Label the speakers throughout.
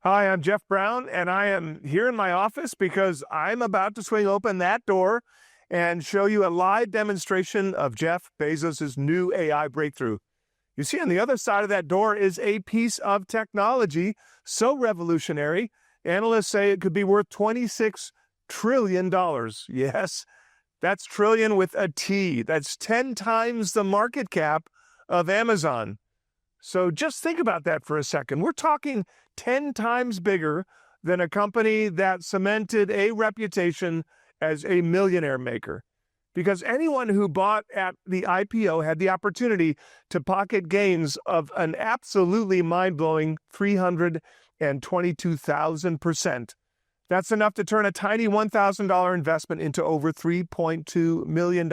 Speaker 1: Hi, I'm Jeff Brown, and I am here in my office because I'm about to swing open that door and show you a live demonstration of Jeff Bezos' new AI breakthrough. You see, on the other side of that door is a piece of technology so revolutionary, analysts say it could be worth $26 trillion. Yes, that's trillion with a T. That's 10 times the market cap of Amazon. So just think about that for a second. We're talking 10 times bigger than a company that cemented a reputation as a millionaire maker. Because anyone who bought at the IPO had the opportunity to pocket gains of an absolutely mind-blowing 322,000%. That's enough to turn a tiny $1,000 investment into over $3.2 million.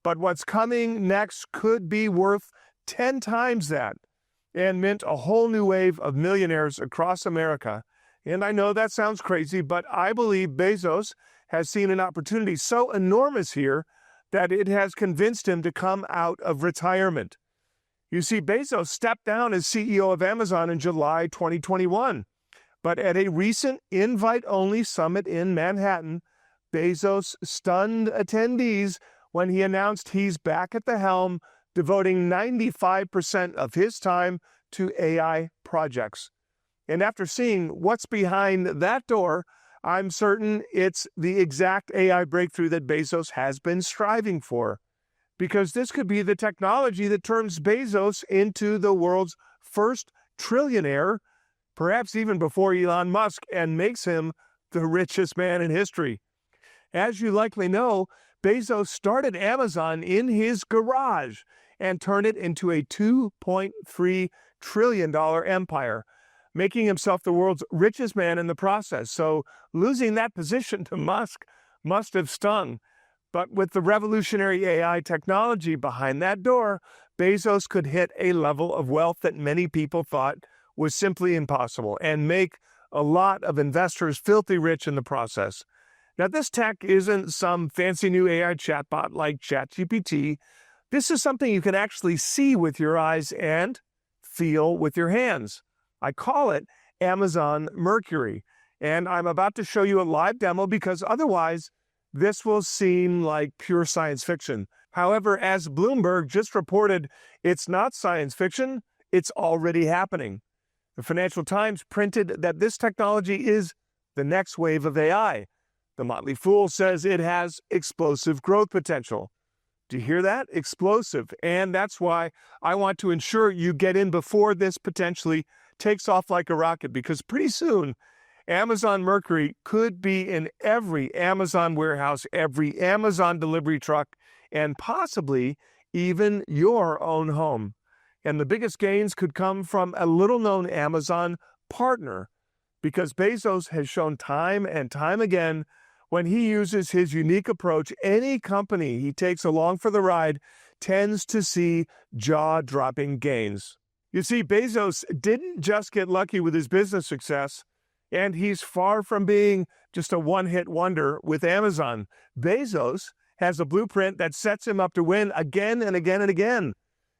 Speaker 1: But what's coming next could be worth 10 times that and mint a whole new wave of millionaires across America. And I know that sounds crazy, but I believe Bezos has seen an opportunity so enormous here that it has convinced him to come out of retirement. You see, Bezos stepped down as CEO of Amazon in July 2021. But at a recent invite-only summit in Manhattan, Bezos stunned attendees when he announced he's back at the helm, devoting 95% of his time to AI projects. And after seeing what's behind that door, I'm certain it's the exact AI breakthrough that Bezos has been striving for. Because this could be the technology that turns Bezos into the world's first trillionaire, perhaps even before Elon Musk, and makes him the richest man in history. As you likely know, Bezos started Amazon in his garage and turned it into a $2.3 trillion empire, making himself the world's richest man in the process. So losing that position to Musk must have stung. But with the revolutionary AI technology behind that door, Bezos could hit a level of wealth that many people thought was simply impossible and make a lot of investors filthy rich in the process. Now, this tech isn't some fancy new AI chatbot like ChatGPT. This is something you can actually see with your eyes and feel with your hands. I call it Amazon Mercury, and I'm about to show you a live demo because otherwise this will seem like pure science fiction. However, as Bloomberg just reported, it's not science fiction, it's already happening. The Financial Times printed that this technology is the next wave of AI. The Motley Fool says it has explosive growth potential. Do you hear that? Explosive. And that's why I want to ensure you get in before this potentially takes off like a rocket, because pretty soon Amazon Mercury could be in every Amazon warehouse, every Amazon delivery truck, and possibly even your own home. And the biggest gains could come from a little-known Amazon partner, because Bezos has shown time and time again when he uses his unique approach, any company he takes along for the ride tends to see jaw-dropping gains. You see, Bezos didn't just get lucky with his business success, and he's far from being just a one-hit wonder with Amazon. Bezos has a blueprint that sets him up to win again and again and again.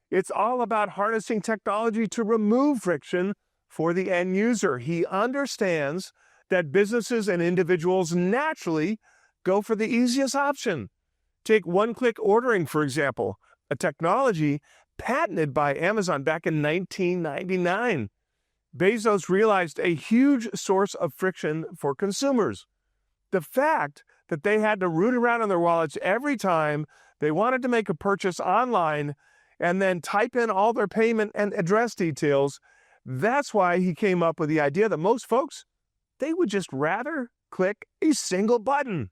Speaker 1: It's all about harnessing technology to remove friction for the end user. He understands that businesses and individuals naturally go for the easiest option. Take one-click ordering, for example, a technology patented by Amazon back in 1999. Bezos realized a huge source of friction for consumers. The fact that they had to root around in their wallets every time they wanted to make a purchase online and then type in all their payment and address details, that's why he came up with the idea that most folks, they would just rather click a single button.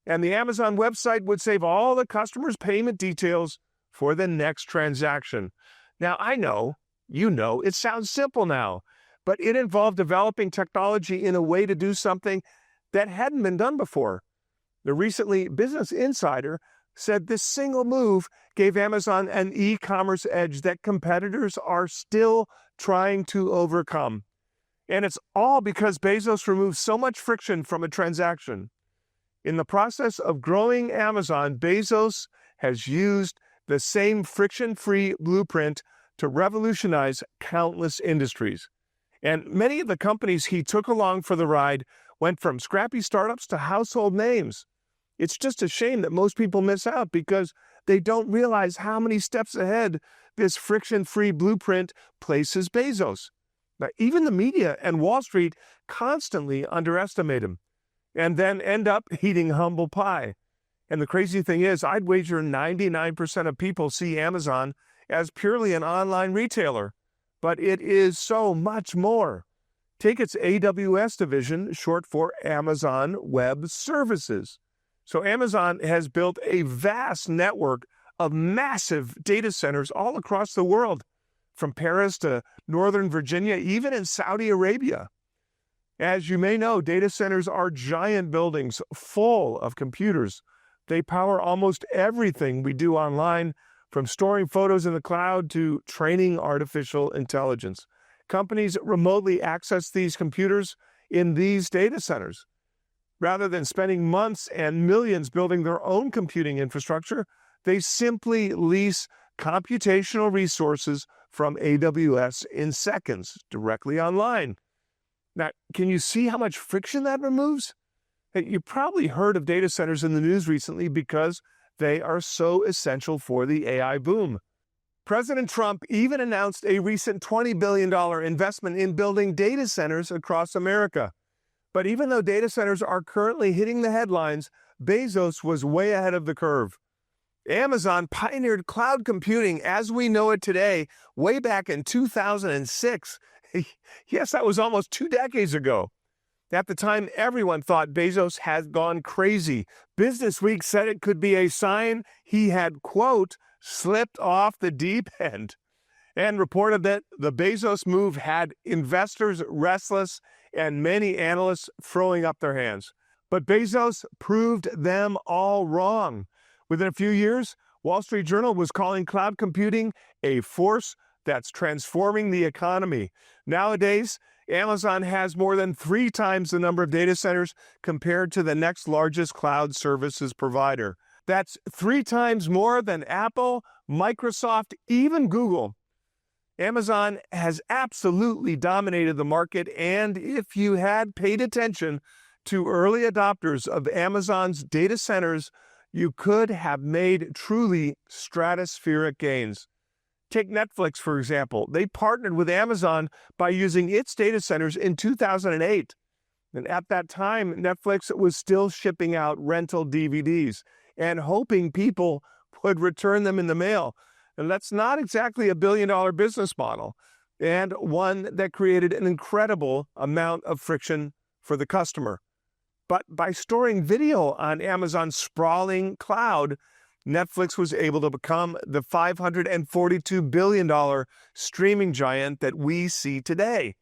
Speaker 1: And the Amazon website would save all the customer's payment details for the next transaction. Now, I know, it sounds simple now, but it involved developing technology in a way to do something that hadn't been done before. The recently Business Insider said this single move gave Amazon an e-commerce edge that competitors are still trying to overcome. And it's all because Bezos removed so much friction from a transaction. In the process of growing Amazon, Bezos has used the same friction-free blueprint to revolutionize countless industries. And many of the companies he took along for the ride went from scrappy startups to household names. It's just a shame that most people miss out because they don't realize how many steps ahead this friction-free blueprint places Bezos. Now, even the media and Wall Street constantly underestimate him and then end up eating humble pie. And the crazy thing is, I'd wager 99% of people see Amazon as purely an online retailer, but it is so much more. Take its AWS division, short for Amazon Web Services. So Amazon has built a vast network of massive data centers all across the world, from Paris to Northern Virginia, even in Saudi Arabia. As you may know, data centers are giant buildings full of computers. They power almost everything we do online, from storing photos in the cloud to training artificial intelligence. Companies remotely access these computers in these data centers. Rather than spending months and millions building their own computing infrastructure, they simply lease computational resources from AWS in seconds, directly online. Now, can you see how much friction that removes? You probably heard of data centers in the news recently because they are so essential for the AI boom. President Trump even announced a recent $20 billion investment in building data centers across America. But even though data centers are currently hitting the headlines, Bezos was way ahead of the curve. Amazon pioneered cloud computing as we know it today way back in 2006. Yes, that was almost 2 decades ago. At the time, everyone thought Bezos had gone crazy. Business Week said it could be a sign he had, quote, slipped off the deep end, and reported that the Bezos move had investors restless and many analysts throwing up their hands. But Bezos proved them all wrong. Within a few years, Wall Street Journal was calling cloud computing a force that's transforming the economy. Nowadays, Amazon has more than 3 times the number of data centers compared to the next largest cloud services provider. That's 3 times more than Apple, Microsoft, even Google. Amazon has absolutely dominated the market, and if you had paid attention to early adopters of Amazon's data centers, you could have made truly stratospheric gains. Take Netflix, for example. They partnered with Amazon by using its data centers in 2008. And at that time, Netflix was still shipping out rental DVDs and hoping people would return them in the mail. And that's not exactly a billion-dollar business model, and one that created an incredible amount of friction for the customer. But by storing video on Amazon's sprawling cloud, Netflix was able to become the $542 billion streaming giant that we see today.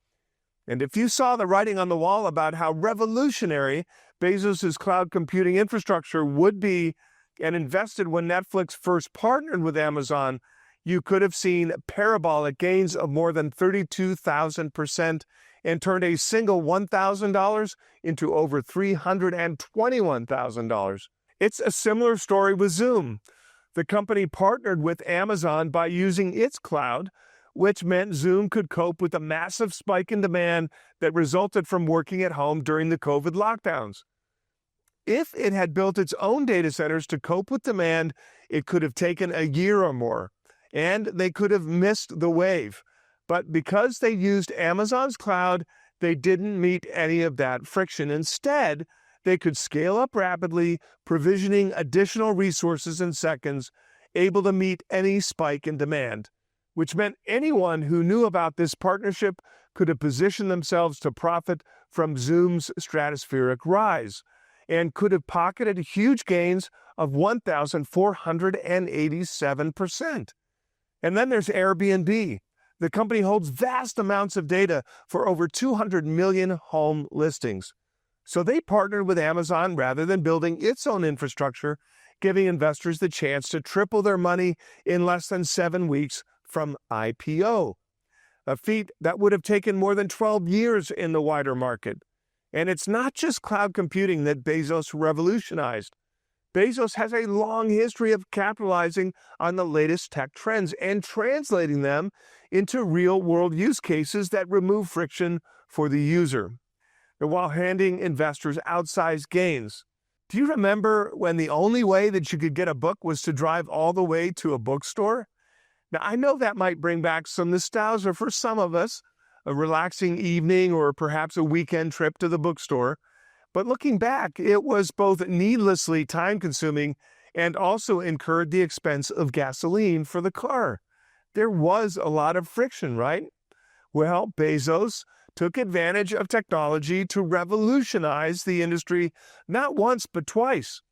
Speaker 1: And if you saw the writing on the wall about how revolutionary Bezos' cloud computing infrastructure would be and invested when Netflix first partnered with Amazon, you could have seen parabolic gains of more than 32,000% and turned a single $1,000 into over $321,000. It's a similar story with Zoom. The company partnered with Amazon by using its cloud, which meant Zoom could cope with the massive spike in demand that resulted from working at home during the COVID lockdowns. If it had built its own data centers to cope with demand, it could have taken a year or more, and they could have missed the wave. But because they used Amazon's cloud, they didn't meet any of that friction. Instead, they could scale up rapidly, provisioning additional resources in seconds, able to meet any spike in demand, which meant anyone who knew about this partnership could have positioned themselves to profit from Zoom's stratospheric rise and could have pocketed huge gains of 1,487%. And then there's Airbnb. The company holds vast amounts of data for over 200 million home listings. So they partnered with Amazon rather than building its own infrastructure, giving investors the chance to triple their money in less than 7 weeks from IPO, a feat that would have taken more than 12 years in the wider market. And it's not just cloud computing that Bezos revolutionized. Bezos has a long history of capitalizing on the latest tech trends and translating them into real-world use cases that remove friction for the user, while handing investors outsized gains. Do you remember when the only way that you could get a book was to drive all the way to a bookstore? Now, I know that might bring back some nostalgia for some of us, a relaxing evening or perhaps a weekend trip to the bookstore. But looking back, it was both needlessly time-consuming and also incurred the expense of gasoline for the car. There was a lot of friction, right? Well, Bezos took advantage of technology to revolutionize the industry not once but twice.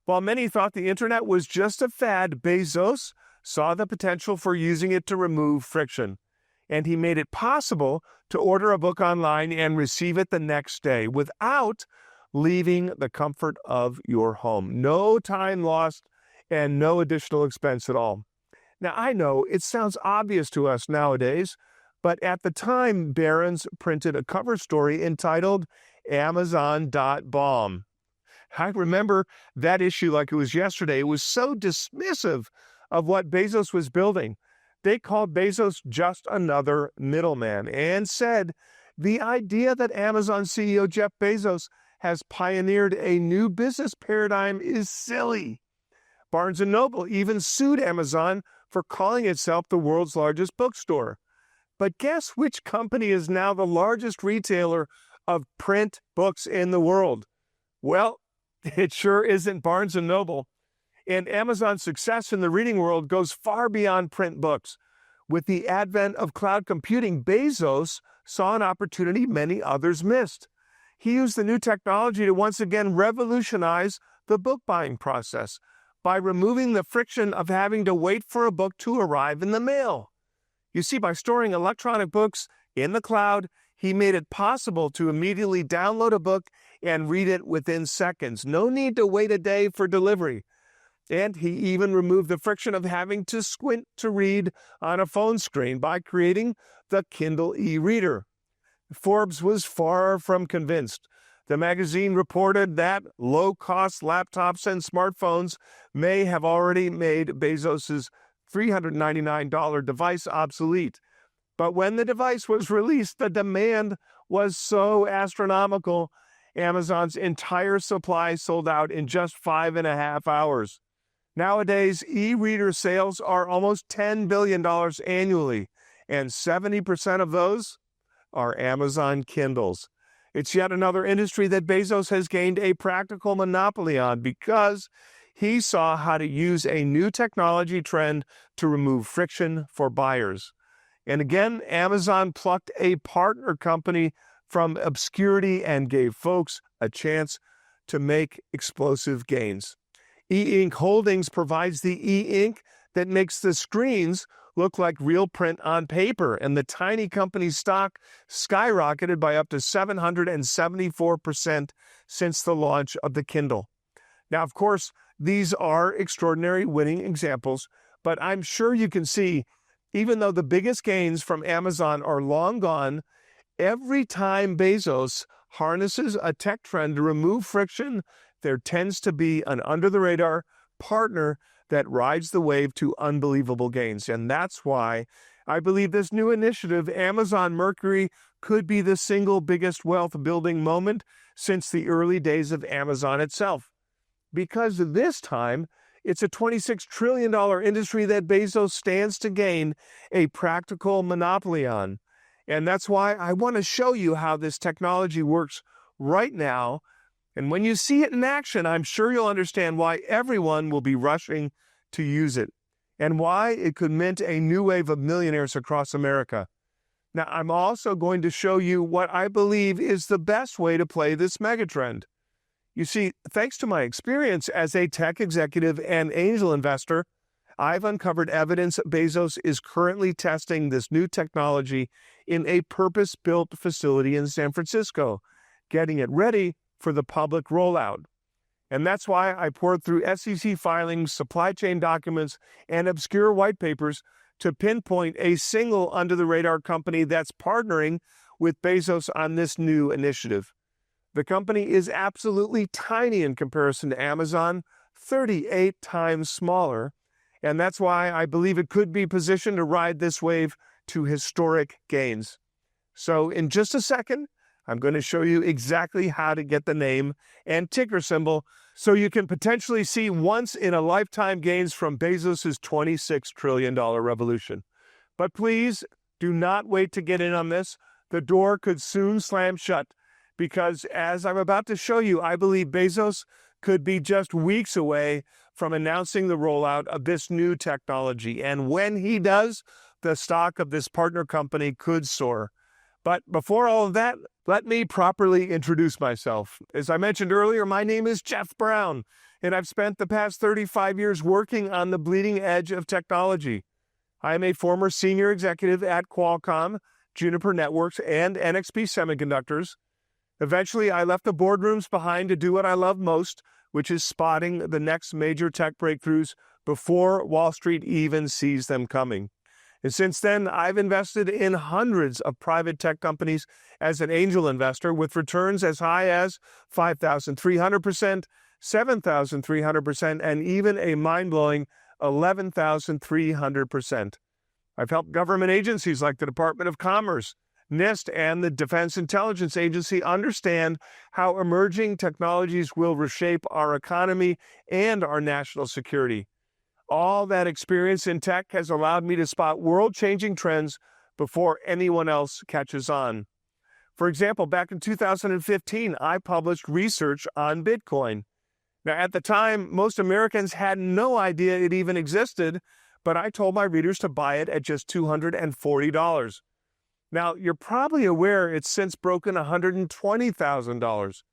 Speaker 1: While many thought the internet was just a fad, Bezos saw the potential for using it to remove friction. And he made it possible to order a book online and receive it the next day without leaving the comfort of your home. No time lost and no additional expense at all. Now, I know it sounds obvious to us nowadays, but at the time, Barron's printed a cover story entitled Amazon.bomb. I remember that issue like it was yesterday. It was so dismissive of what Bezos was building. They called Bezos just another middleman and said the idea that Amazon CEO Jeff Bezos has pioneered a new business paradigm is silly. Barnes & Noble even sued Amazon for calling itself the world's largest bookstore. But guess which company is now the largest retailer of print books in the world? Well, it sure isn't Barnes & Noble. And Amazon's success in the reading world goes far beyond print books. With the advent of cloud computing, Bezos saw an opportunity many others missed. He used the new technology to once again revolutionize the book buying process by removing the friction of having to wait for a book to arrive in the mail. You see, by storing electronic books in the cloud, he made it possible to immediately download a book and read it within seconds. No need to wait a day for delivery. And he even removed the friction of having to squint to read on a phone screen by creating the Kindle e-reader. Forbes was far from convinced. The magazine reported that low-cost laptops and smartphones may have already made Bezos's $399 device obsolete. But when the device was released, the demand was so astronomical, Amazon's entire supply sold out in just 5.5 hours. Nowadays, e-reader sales are almost $10 billion annually, and 70% of those are Amazon Kindles. It's yet another industry that Bezos has gained a practical monopoly on because he saw how to use a new technology trend to remove friction for buyers. And again, Amazon plucked a partner company from obscurity and gave folks a chance to make explosive gains. E-Ink Holdings provides the e-ink that makes the screens look like real print on paper, and the tiny company's stock skyrocketed by up to 774% since the launch of the Kindle. Now, of course, these are extraordinary winning examples, but I'm sure you can see, even though the biggest gains from Amazon are long gone, every time Bezos harnesses a tech trend to remove friction, there tends to be an under-the-radar partner that rides the wave to unbelievable gains. And that's why I believe this new initiative, Amazon Mercury, could be the single biggest wealth-building moment since the early days of Amazon itself. Because this time, it's a $26 trillion industry that Bezos stands to gain a practical monopoly on. And that's why I want to show you how this technology works right now. And when you see it in action, I'm sure you'll understand why everyone will be rushing to use it and why it could mint a new wave of millionaires across America. Now, I'm also going to show you what I believe is the best way to play this megatrend. You see, thanks to my experience as a tech executive and angel investor, I've uncovered evidence Bezos is currently testing this new technology in a purpose-built facility in San Francisco, getting it ready for the public rollout. And that's why I poured through SEC filings, supply chain documents, and obscure white papers to pinpoint a single under-the-radar company that's partnering with Bezos on this new initiative. The company is absolutely tiny in comparison to Amazon, 38 times smaller, and that's why I believe it could be positioned to ride this wave to historic gains. So in just a second, I'm going to show you exactly how to get the name and ticker symbol so you can potentially see once-in-a-lifetime gains from Bezos' $26 trillion revolution. But please do not wait to get in on this. The door could soon slam shut because, as I'm about to show you, I believe Bezos could be just weeks away from announcing the rollout of this new technology. And when he does, the stock of this partner company could soar. But before all of that, let me properly introduce myself. As I mentioned earlier, my name is Jeff Brown, and I've spent the past 35 years working on the bleeding edge of technology. I am a former senior executive at Qualcomm, Juniper Networks, and NXP Semiconductors. Eventually, I left the boardrooms behind to do what I love most, which is spotting the next major tech breakthroughs before Wall Street even sees them coming. And since then, I've invested in hundreds of private tech companies as an angel investor with returns as high as 5,300%, 7,300%, and even a mind-blowing 11,300%. I've helped government agencies like the Department of Commerce, NIST, and the Defense Intelligence Agency understand how emerging technologies will reshape our economy and our national security. All that experience in tech has allowed me to spot world-changing trends before anyone else catches on. For example, back in 2015, I published research on Bitcoin. Now, at the time, most Americans had no idea it even existed, but I told my readers to buy it at just $240. Now, you're probably aware it's since broken $120,000,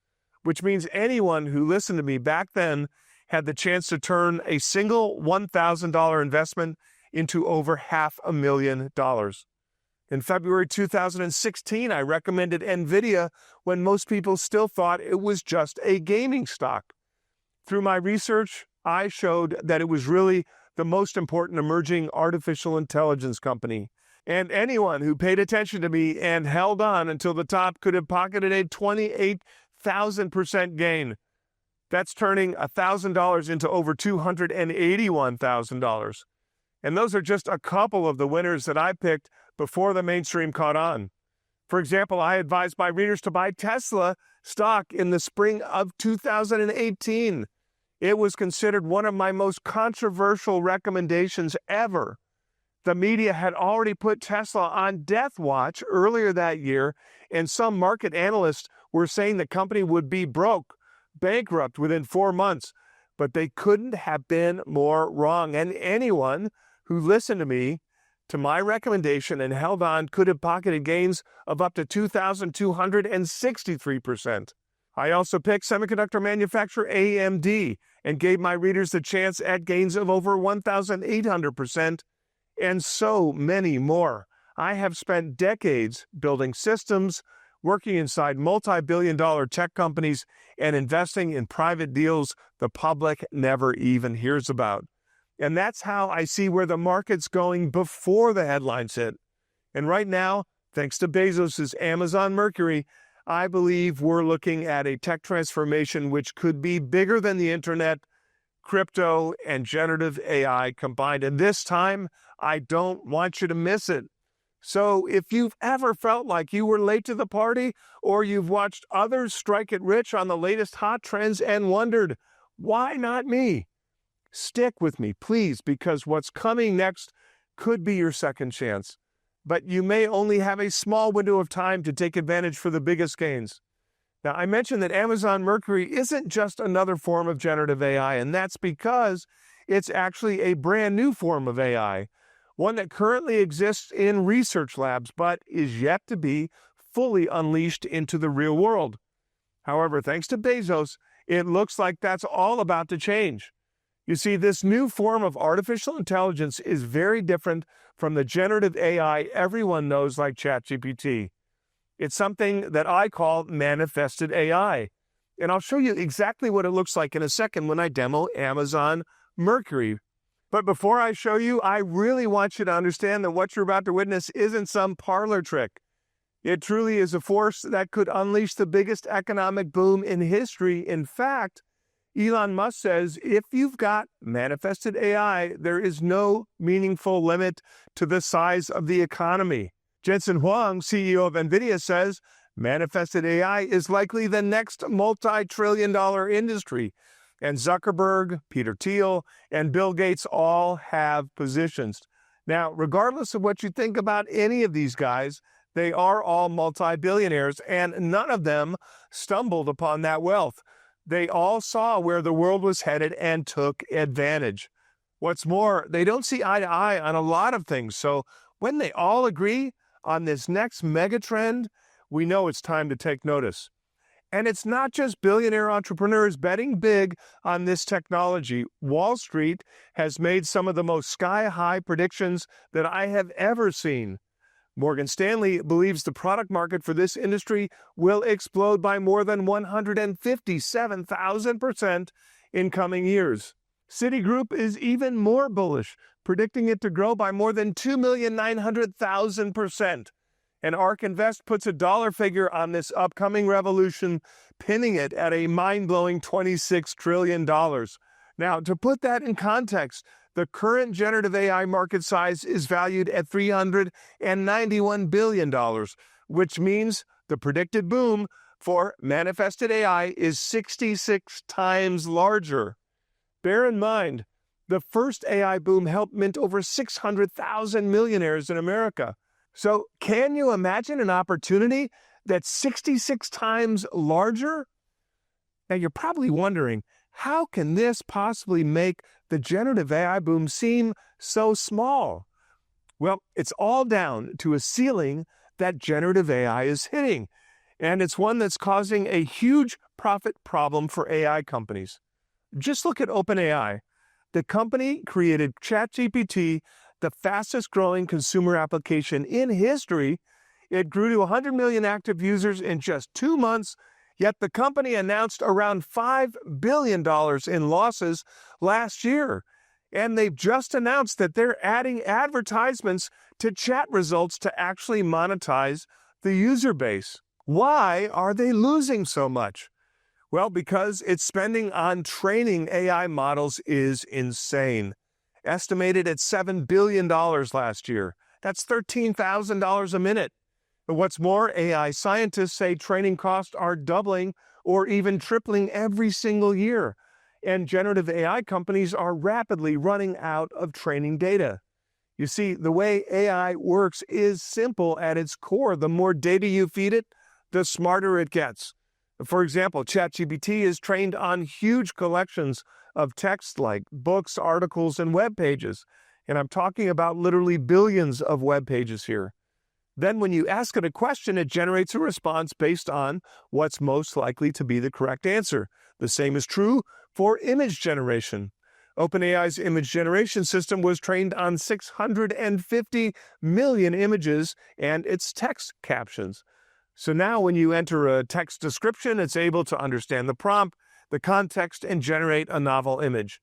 Speaker 1: which means anyone who listened to me back then had the chance to turn a single $1,000 investment into over $500,000. In February 2016, I recommended NVIDIA when most people still thought it was just a gaming stock. Through my research, I showed that it was really the most important emerging artificial intelligence company. And anyone who paid attention to me and held on until the top could have pocketed a 28,000% gain. That's turning $1,000 into over $281,000. And those are just a couple of the winners that I picked before the mainstream caught on. For example, I advised my readers to buy Tesla stock in the spring of 2018. It was considered one of my most controversial recommendations ever. The media had already put Tesla on death watch earlier that year, and some market analysts were saying the company would be bankrupt within 4 months, but they couldn't have been more wrong. And anyone who listened to me, to my recommendation, and held on could have pocketed gains of up to 2,263%. I also picked semiconductor manufacturer AMD and gave my readers the chance at gains of over 1,800%, and so many more. I have spent decades building systems, working inside multi-billion-dollar tech companies, and investing in private deals the public never even hears about. And that's how I see where the market's going before the headlines hit. And right now, thanks to Bezos' Amazon Mercury, I believe we're looking at a tech transformation which could be bigger than the internet, crypto, and generative AI combined. And this time, I don't want you to miss it. So if you've ever felt like you were late to the party, or you've watched others strike it rich on the latest hot trends and wondered, why not me? Stick with me, please, because what's coming next could be your second chance. But you may only have a small window of time to take advantage for the biggest gains. Now, I mentioned that Amazon Mercury isn't just another form of generative AI, and that's because it's actually a brand new form of AI, one that currently exists in research labs, but is yet to be fully unleashed into the real world. However, thanks to Bezos, it looks like that's all about to change. You see, this new form of artificial intelligence is very different from the generative AI everyone knows like ChatGPT. It's something that I call manifested AI. And I'll show you exactly what it looks like in a second when I demo Amazon Mercury. But before I show you, I really want you to understand that what you're about to witness isn't some parlor trick. It truly is a force that could unleash the biggest economic boom in history. In fact, Elon Musk says if you've got manifested AI, there is no meaningful limit to the size of the economy. Jensen Huang, CEO of NVIDIA, says manifested AI is likely the next multi-trillion-dollar industry. And Zuckerberg, Peter Thiel, and Bill Gates all have positions. Now, regardless of what you think about any of these guys, they are all multi-billionaires, and none of them stumbled upon that wealth. They all saw where the world was headed and took advantage. What's more, they don't see eye to eye on a lot of things. So when they all agree on this next megatrend, we know it's time to take notice. And it's not just billionaire entrepreneurs betting big on this technology. Wall Street has made some of the most sky-high predictions that I have ever seen. Morgan Stanley believes the product market for this industry will explode by more than 157,000% in coming years. Citigroup is even more bullish, predicting it to grow by more than 2,900,000%. And ARK Invest puts a dollar figure on this upcoming revolution, pinning it at a mind-blowing $26 trillion. Now, to put that in context, the current generative AI market size is valued at $391 billion, which means the predicted boom for manifested AI is 66 times larger. Bear in mind, the first AI boom helped mint over 600,000 millionaires in America. So can you imagine an opportunity that's 66 times larger? Now you're probably wondering, how can this possibly make the generative AI boom seem so small? Well, it's all down to a ceiling that generative AI is hitting, and it's one that's causing a huge profit problem for AI companies. Just look at OpenAI. The company created ChatGPT, the fastest growing consumer application in history. It grew to 100 million active users in just 2 months, yet the company announced around $5 billion in losses last year. And they've just announced that they're adding advertisements to chat results to actually monetize the user base. Why are they losing so much? Well, because its spending on training AI models is insane. Estimated at $7 billion last year. That's $13,000 a minute. But what's more, AI scientists say training costs are doubling or even tripling every single year. And generative AI companies are rapidly running out of training data. You see, the way AI works is simple at its core. The more data you feed it, the smarter it gets. For example, ChatGPT is trained on huge collections of text like books, articles, and web pages. And I'm talking about literally billions of web pages here. Then when you ask it a question, it generates a response based on what's most likely to be the correct answer. The same is true for image generation. OpenAI's image generation system was trained on 650 million images and its text captions. So now when you enter a text description, it's able to understand the prompt, the context, and generate a novel image.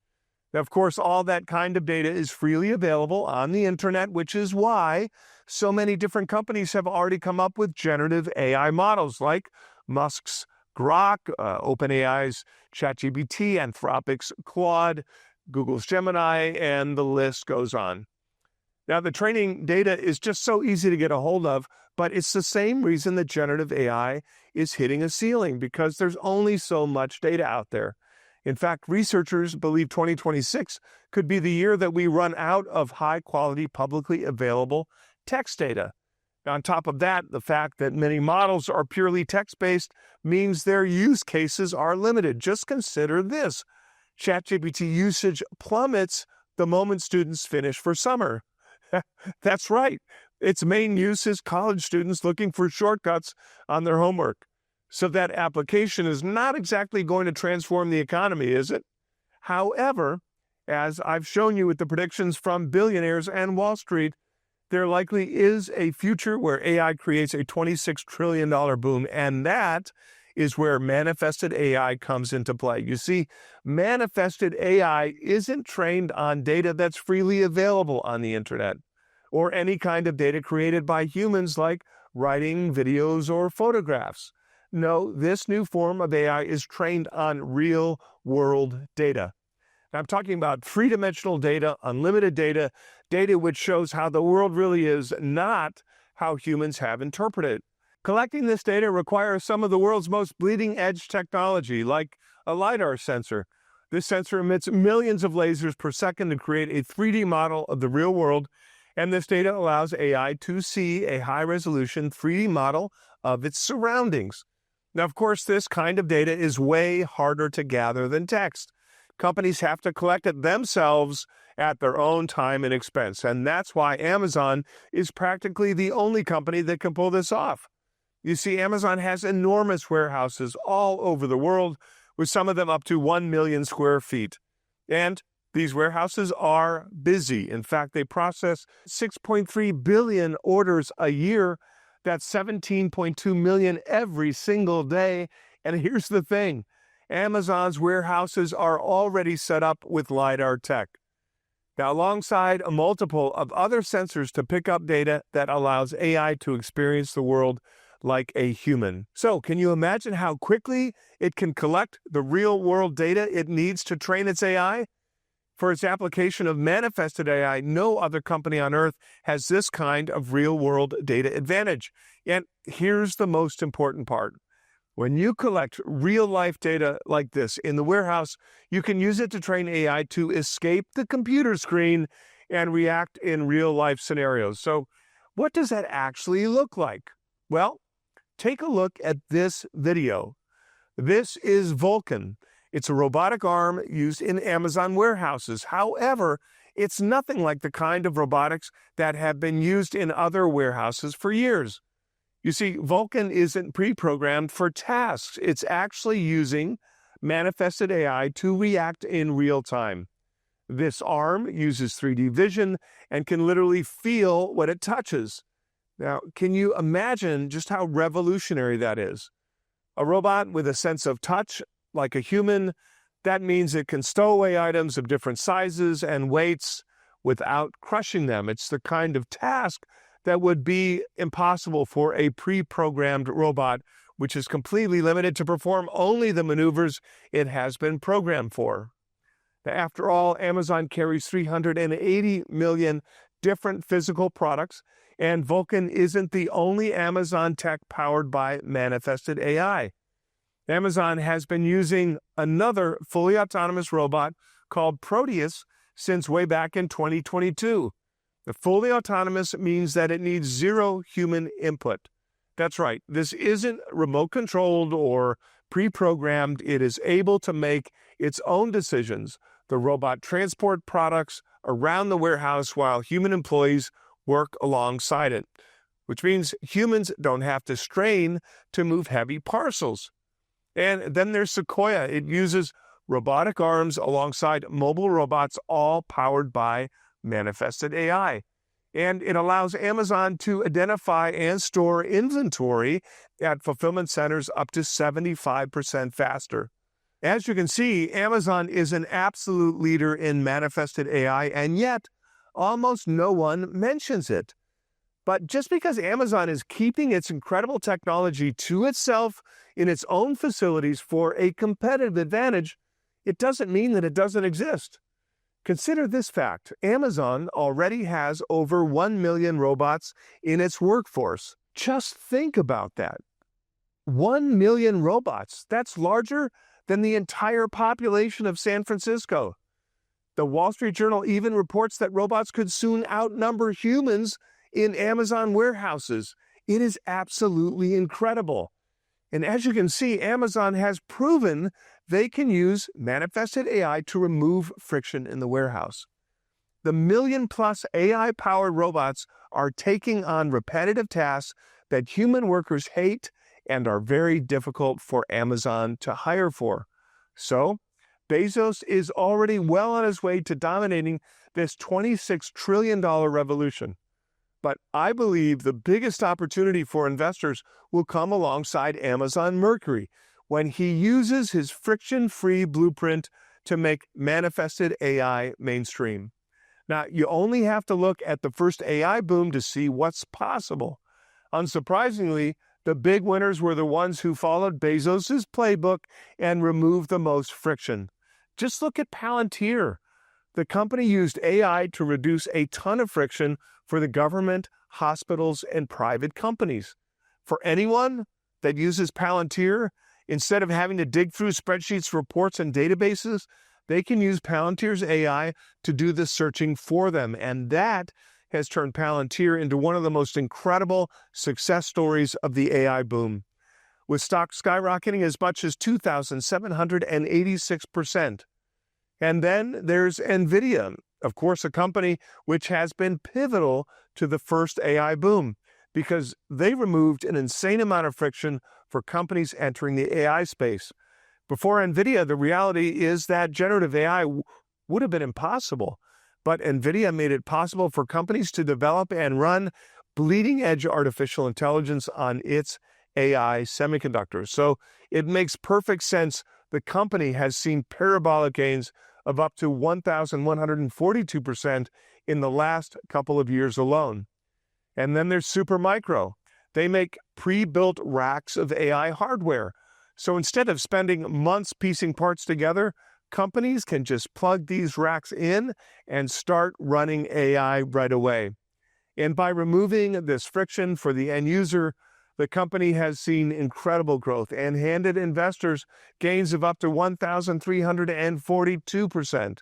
Speaker 1: Now, of course, all that kind of data is freely available on the internet, which is why so many different companies have already come up with generative AI models like Musk's Grok, OpenAI's ChatGPT, Anthropic's Claude, Google's Gemini, and the list goes on. Now, the training data is just so easy to get a hold of, but it's the same reason that generative AI is hitting a ceiling, because there's only so much data out there. In fact, researchers believe 2026 could be the year that we run out of high-quality, publicly available text data. On top of that, the fact that many models are purely text-based means their use cases are limited. Just consider this. ChatGPT usage plummets the moment students finish for summer. That's right. Its main use is college students looking for shortcuts on their homework. So that application is not exactly going to transform the economy, is it? However, as I've shown you with the predictions from billionaires and Wall Street, there likely is a future where AI creates a $26 trillion boom, and that is where manifested AI comes into play. You see, manifested AI isn't trained on data that's freely available on the internet, or any kind of data created by humans like writing, videos, or photographs. No, this new form of AI is trained on real-world data. Now, I'm talking about three-dimensional data, unlimited data, data which shows how the world really is, not how humans have interpreted it. Collecting this data requires some of the world's most bleeding-edge technology, like a LiDAR sensor. This sensor emits millions of lasers per second to create a 3D model of the real world, and this data allows AI to see a high-resolution 3D model of its surroundings. Now, of course, this kind of data is way harder to gather than text. Companies have to collect it themselves at their own time and expense, and that's why Amazon is practically the only company that can pull this off. You see, Amazon has enormous warehouses all over the world, with some of them up to 1 million square feet. And these warehouses are busy. In fact, they process 6.3 billion orders a year. That's 17.2 million every single day. And here's the thing. Amazon's warehouses are already set up with LiDAR tech. Now, alongside a multiple of other sensors to pick up data that allows AI to experience the world like a human. So, can you imagine how quickly it can collect the real-world data it needs to train its AI? For its application of manifested AI, no other company on Earth has this kind of real-world data advantage. And here's the most important part. When you collect real-life data like this in the warehouse, you can use it to train AI to escape the computer screen and react in real-life scenarios. So, what does that actually look like? Well, take a look at this video. This is Vulcan. It's a robotic arm used in Amazon warehouses. However, it's nothing like the kind of robotics that have been used in other warehouses for years. You see, Vulcan isn't pre-programmed for tasks. It's actually using manifested AI to react in real time. This arm uses 3D vision and can literally feel what it touches. Now, can you imagine just how revolutionary that is? A robot with a sense of touch, like a human, that means it can stow away items of different sizes and weights without crushing them. It's the kind of task that would be impossible for a pre-programmed robot, which is completely limited to perform only the maneuvers it has been programmed for. Now, after all, Amazon carries 380 million different physical products, and Vulcan isn't the only Amazon tech powered by manifested AI. Amazon has been using another fully autonomous robot called Proteus since way back in 2022. The fully autonomous means that it needs zero human input. That's right, this isn't remote controlled or pre-programmed. It is able to make its own decisions. The robot transports products around the warehouse while human employees work alongside it, which means humans don't have to strain to move heavy parcels. And then there's Sequoia. It uses robotic arms alongside mobile robots, all powered by manifested AI. And it allows Amazon to identify and store inventory at fulfillment centers up to 75% faster. As you can see, Amazon is an absolute leader in manifested AI, and yet almost no one mentions it. But just because Amazon is keeping its incredible technology to itself in its own facilities for a competitive advantage, it doesn't mean that it doesn't exist. Consider this fact. Amazon already has over 1 million robots in its workforce. Just think about that. 1 million robots. That's larger than the entire population of San Francisco. The Wall Street Journal even reports that robots could soon outnumber humans in Amazon warehouses. It is absolutely incredible. And as you can see, Amazon has proven they can use manifested AI to remove friction in the warehouse. The million-plus AI-powered robots are taking on repetitive tasks that human workers hate and are very difficult for Amazon to hire for. So, Bezos is already well on his way to dominating this $26 trillion revolution. But I believe the biggest opportunity for investors will come alongside Amazon Mercury when he uses his friction-free blueprint to make manifested AI mainstream. Now, you only have to look at the first AI boom to see what's possible. Unsurprisingly, The big winners were the ones who followed Bezos' playbook and removed the most friction. Just look at Palantir. The company used AI to reduce a ton of friction for the government, hospitals, and private companies. For anyone that uses Palantir, instead of having to dig through spreadsheets, reports, and databases, they can use Palantir's AI to do the searching for them. And that has turned Palantir into one of the most incredible success stories of the AI boom, with stocks skyrocketing as much as 2,786%. And then there's NVIDIA, of course, a company which has been pivotal to the first AI boom because they removed an insane amount of friction for companies entering the AI space. Before NVIDIA, the reality is that generative AI would have been impossible, but NVIDIA made it possible for companies to develop and run bleeding-edge artificial intelligence on its AI semiconductors. So it makes perfect sense. The company has seen parabolic gains of up to 1,142% in the last couple of years alone. And then there's Supermicro. They make pre-built racks of AI hardware. So instead of spending months piecing parts together, companies can just plug these racks in and start running AI right away. And by removing this friction for the end user, the company has seen incredible growth and handed investors gains of up to 1,342%.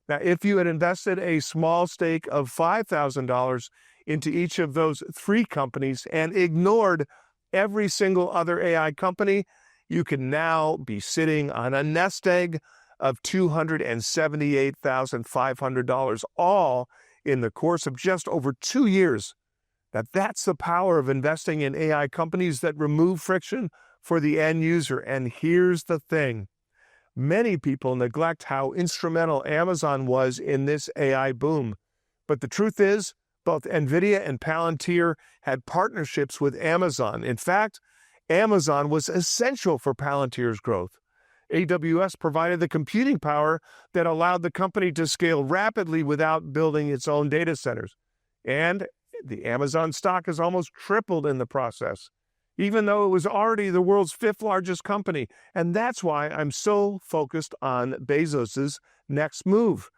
Speaker 1: Now, if you had invested a small stake of $5,000 into each of those three companies and ignored every single other AI company, you can now be sitting on a nest egg of $278,500, all in the course of just over 2 years. That's the power of investing in AI companies that remove friction for the end user. And here's the thing. Many people neglect how instrumental Amazon was in this AI boom. But the truth is, both NVIDIA and Palantir had partnerships with Amazon. In fact, Amazon was essential for Palantir's growth. AWS provided the computing power that allowed the company to scale rapidly without building its own data centers. And the Amazon stock has almost tripled in the process, even though it was already the world's 5th largest company. And that's why I'm so focused on Bezos' next move,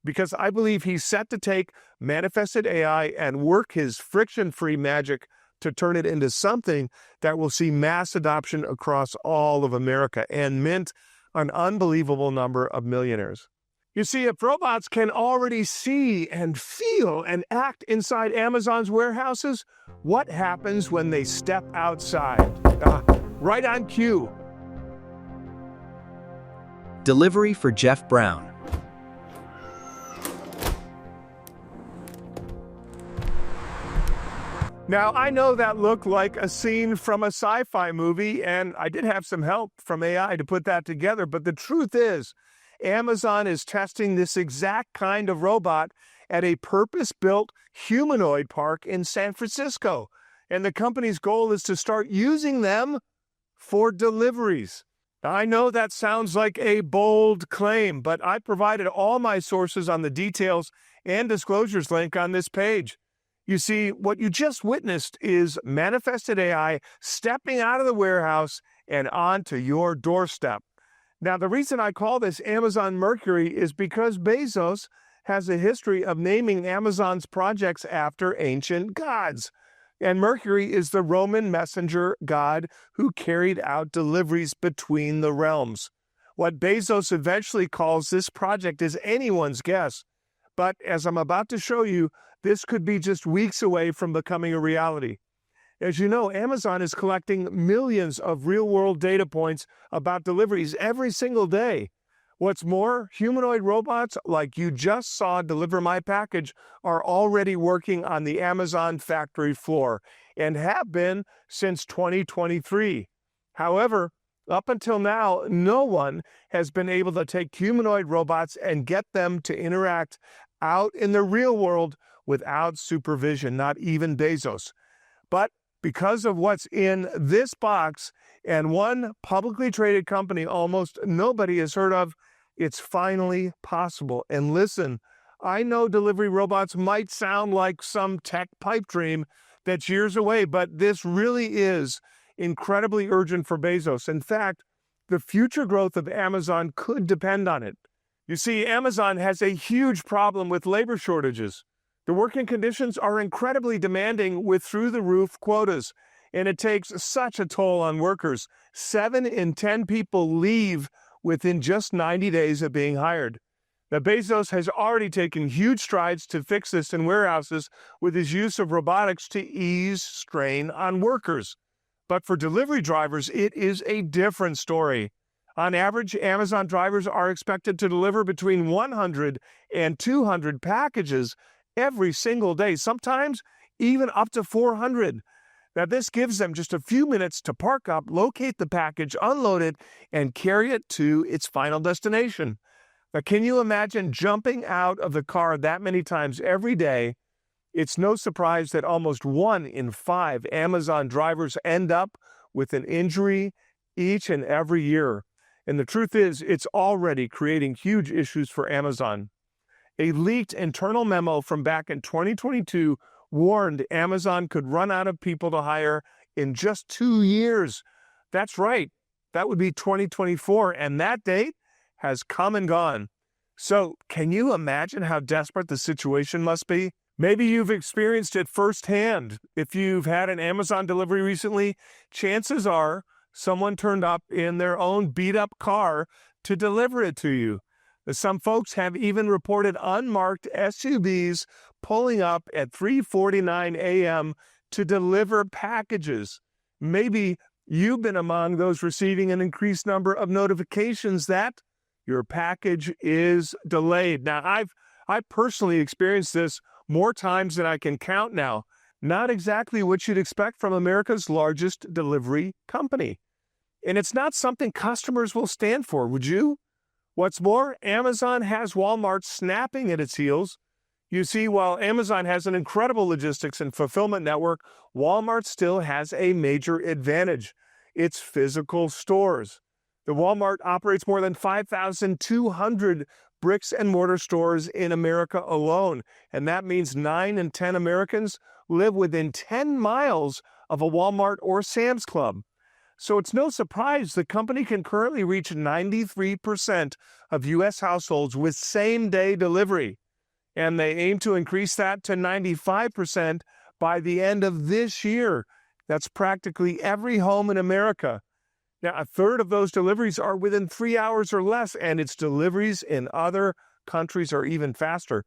Speaker 1: because I believe he's set to take manifested AI and work his friction-free magic to turn it into something that will see mass adoption across all of America and mint an unbelievable number of millionaires. You see, if robots can already see and feel and act inside Amazon's warehouses, what happens when they step outside? Right on cue.
Speaker 2: Delivery for Jeff Brown.
Speaker 1: Now, I know that looked like a scene from a sci-fi movie, and I did have some help from AI to put that together, but the truth is, Amazon is testing this exact kind of robot at a purpose-built humanoid park in San Francisco, and the company's goal is to start using them for deliveries. Now, I know that sounds like a bold claim, but I provided all my sources on the details and disclosures link on this page. You see, what you just witnessed is manifested AI stepping out of the warehouse and onto your doorstep. Now, the reason I call this Amazon Mercury is because Bezos has a history of naming Amazon's projects after ancient gods. And Mercury is the Roman messenger god who carried out deliveries between the realms. What Bezos eventually calls this project is anyone's guess. But as I'm about to show you, this could be just weeks away from becoming a reality. As you know, Amazon is collecting millions of real-world data points about deliveries every single day. What's more, humanoid robots like you just saw deliver my package are already working on the Amazon factory floor and have been since 2023. However, up until now, no one has been able to take humanoid robots and get them to interact out in the real world without supervision, not even Bezos. But because of what's in this box and one publicly traded company almost nobody has heard of, it's finally possible. And listen, I know delivery robots might sound like some tech pipe dream that's years away, but this really is incredibly urgent for Bezos. In fact, the future growth of Amazon could depend on it. You see, Amazon has a huge problem with labor shortages. The working conditions are incredibly demanding with through-the-roof quotas, and it takes such a toll on workers. 7 in 10 people leave within just 90 days of being hired. Now, Bezos has already taken huge strides to fix this in warehouses with his use of robotics to ease strain on workers. But for delivery drivers, it is a different story. On average, Amazon drivers are expected to deliver between 100 and 200 packages every single day, sometimes even up to 400. Now, this gives them just a few minutes to park up, locate the package, unload it, and carry it to its final destination. Now, can you imagine jumping out of the car that many times every day? It's no surprise that almost 1 in 5 Amazon drivers end up with an injury each and every year. And the truth is, it's already creating huge issues for Amazon. A leaked internal memo from back in 2022 warned Amazon could run out of people to hire in just 2 years. That's right. That would be 2024, and that date has come and gone. So, can you imagine how desperate the situation must be? Maybe you've experienced it firsthand. If you've had an Amazon delivery recently, chances are someone turned up in their own beat-up car to deliver it to you. Some folks have even reported unmarked SUVs pulling up at 3:49 a.m. to deliver packages. Maybe you've been among those receiving an increased number of notifications that your package is delayed. Now, I personally experienced this more times than I can count now. Not exactly what you'd expect from America's largest delivery company. And it's not something customers will stand for, would you? What's more, Amazon has Walmart snapping at its heels. You see, while Amazon has an incredible logistics and fulfillment network, Walmart still has a major advantage: its physical stores. The Walmart operates more than 5,200 bricks and mortar stores in America alone, and that means 9 in 10 Americans live within 10 miles of a Walmart or Sam's Club. So it's no surprise the company can currently reach 93% of U.S. households with same-day delivery, and they aim to increase that to 95% by the end of this year. That's practically every home in America. Now, a third of those deliveries are within 3 hours or less, and its deliveries in other countries are even faster.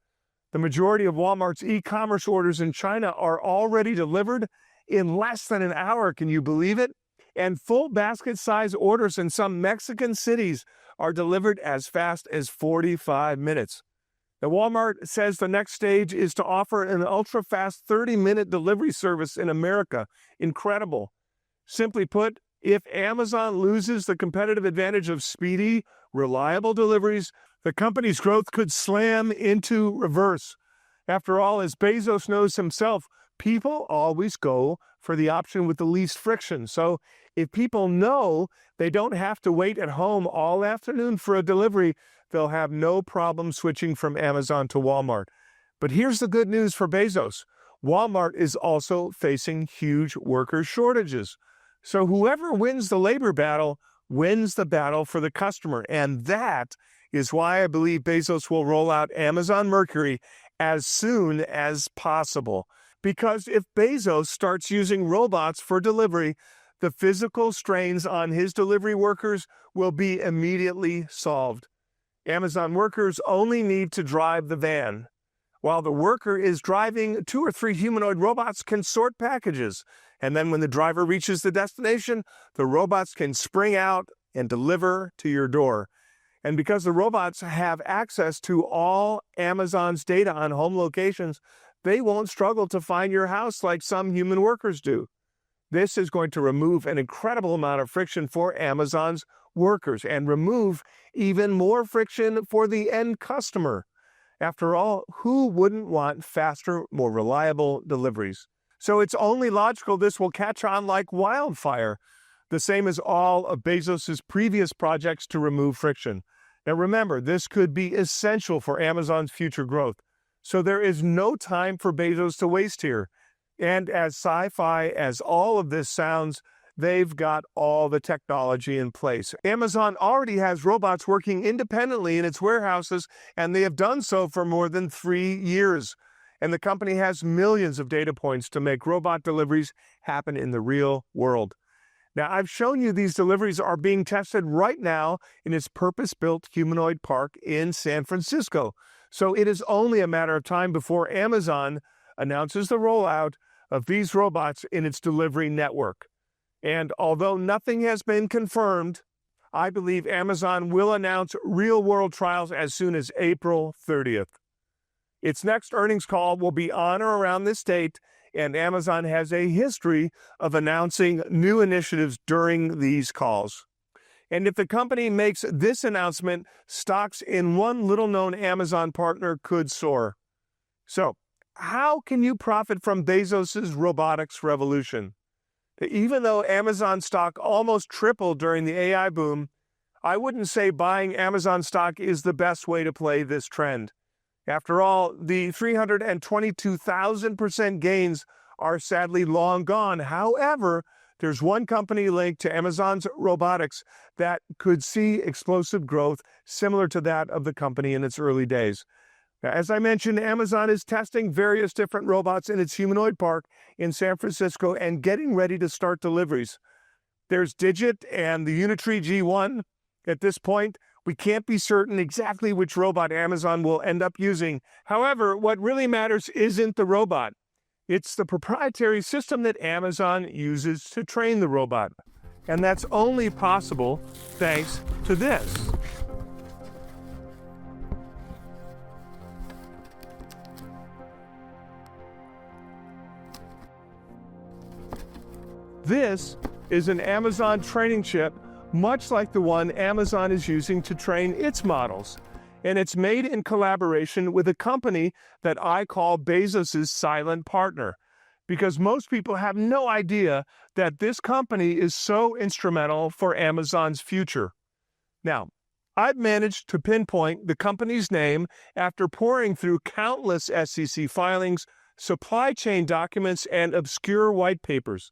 Speaker 1: The majority of Walmart's e-commerce orders in China are already delivered in less than an hour. Can you believe it? And full basket-size orders in some Mexican cities are delivered as fast as 45 minutes. Now, Walmart says the next stage is to offer an ultra-fast 30-minute delivery service in America. Incredible. Simply put, if Amazon loses the competitive advantage of speedy, reliable deliveries, the company's growth could slam into reverse. After all, as Bezos knows himself, people always go for the option with the least friction. So if people know they don't have to wait at home all afternoon for a delivery, they'll have no problem switching from Amazon to Walmart. But here's the good news for Bezos. Walmart is also facing huge worker shortages. So whoever wins the labor battle wins the battle for the customer. And that is why I believe Bezos will roll out Amazon Mercury as soon as possible. Because if Bezos starts using robots for delivery, the physical strains on his delivery workers will be immediately solved. Amazon workers only need to drive the van. While the worker is driving, 2 or 3 humanoid robots can sort packages. And then when the driver reaches the destination, the robots can spring out and deliver to your door. And because the robots have access to all Amazon's data on home locations, they won't struggle to find your house like some human workers do. This is going to remove an incredible amount of friction for Amazon's workers and remove even more friction for the end customer. After all, who wouldn't want faster, more reliable deliveries? So it's only logical this will catch on like wildfire, the same as all of Bezos' previous projects to remove friction. Now remember, this could be essential for Amazon's future growth. So there is no time for Bezos to waste here. And as sci-fi as all of this sounds, They've got all the technology in place. Amazon already has robots working independently in its warehouses, and they have done so for more than 3 years. And the company has millions of data points to make robot deliveries happen in the real world. Now, I've shown you these deliveries are being tested right now in its purpose-built humanoid park in San Francisco. So it is only a matter of time before Amazon announces the rollout of these robots in its delivery network. And although nothing has been confirmed, I believe Amazon will announce real-world trials as soon as April 30th. Its next earnings call will be on or around this date, and Amazon has a history of announcing new initiatives during these calls. And if the company makes this announcement, stocks in one little-known Amazon partner could soar. So, how can you profit from Bezos' robotics revolution? Even though Amazon stock almost tripled during the AI boom, I wouldn't say buying Amazon stock is the best way to play this trend. After all, the 322,000% gains are sadly long gone. However, there's one company linked to Amazon's robotics that could see explosive growth similar to that of the company in its early days. Now, as I mentioned, Amazon is testing various different robots in its humanoid park in San Francisco and getting ready to start deliveries. There's Digit and the Unitree G1. At this point, we can't be certain exactly which robot Amazon will end up using. However, what really matters isn't the robot. It's the proprietary system that Amazon uses to train the robot. And that's only possible thanks to this. This is an Amazon training chip, much like the one Amazon is using to train its models. And it's made in collaboration with a company that I call Bezos' silent partner, because most people have no idea that this company is so instrumental for Amazon's future. Now, I've managed to pinpoint the company's name after poring through countless SEC filings, supply chain documents, and obscure white papers.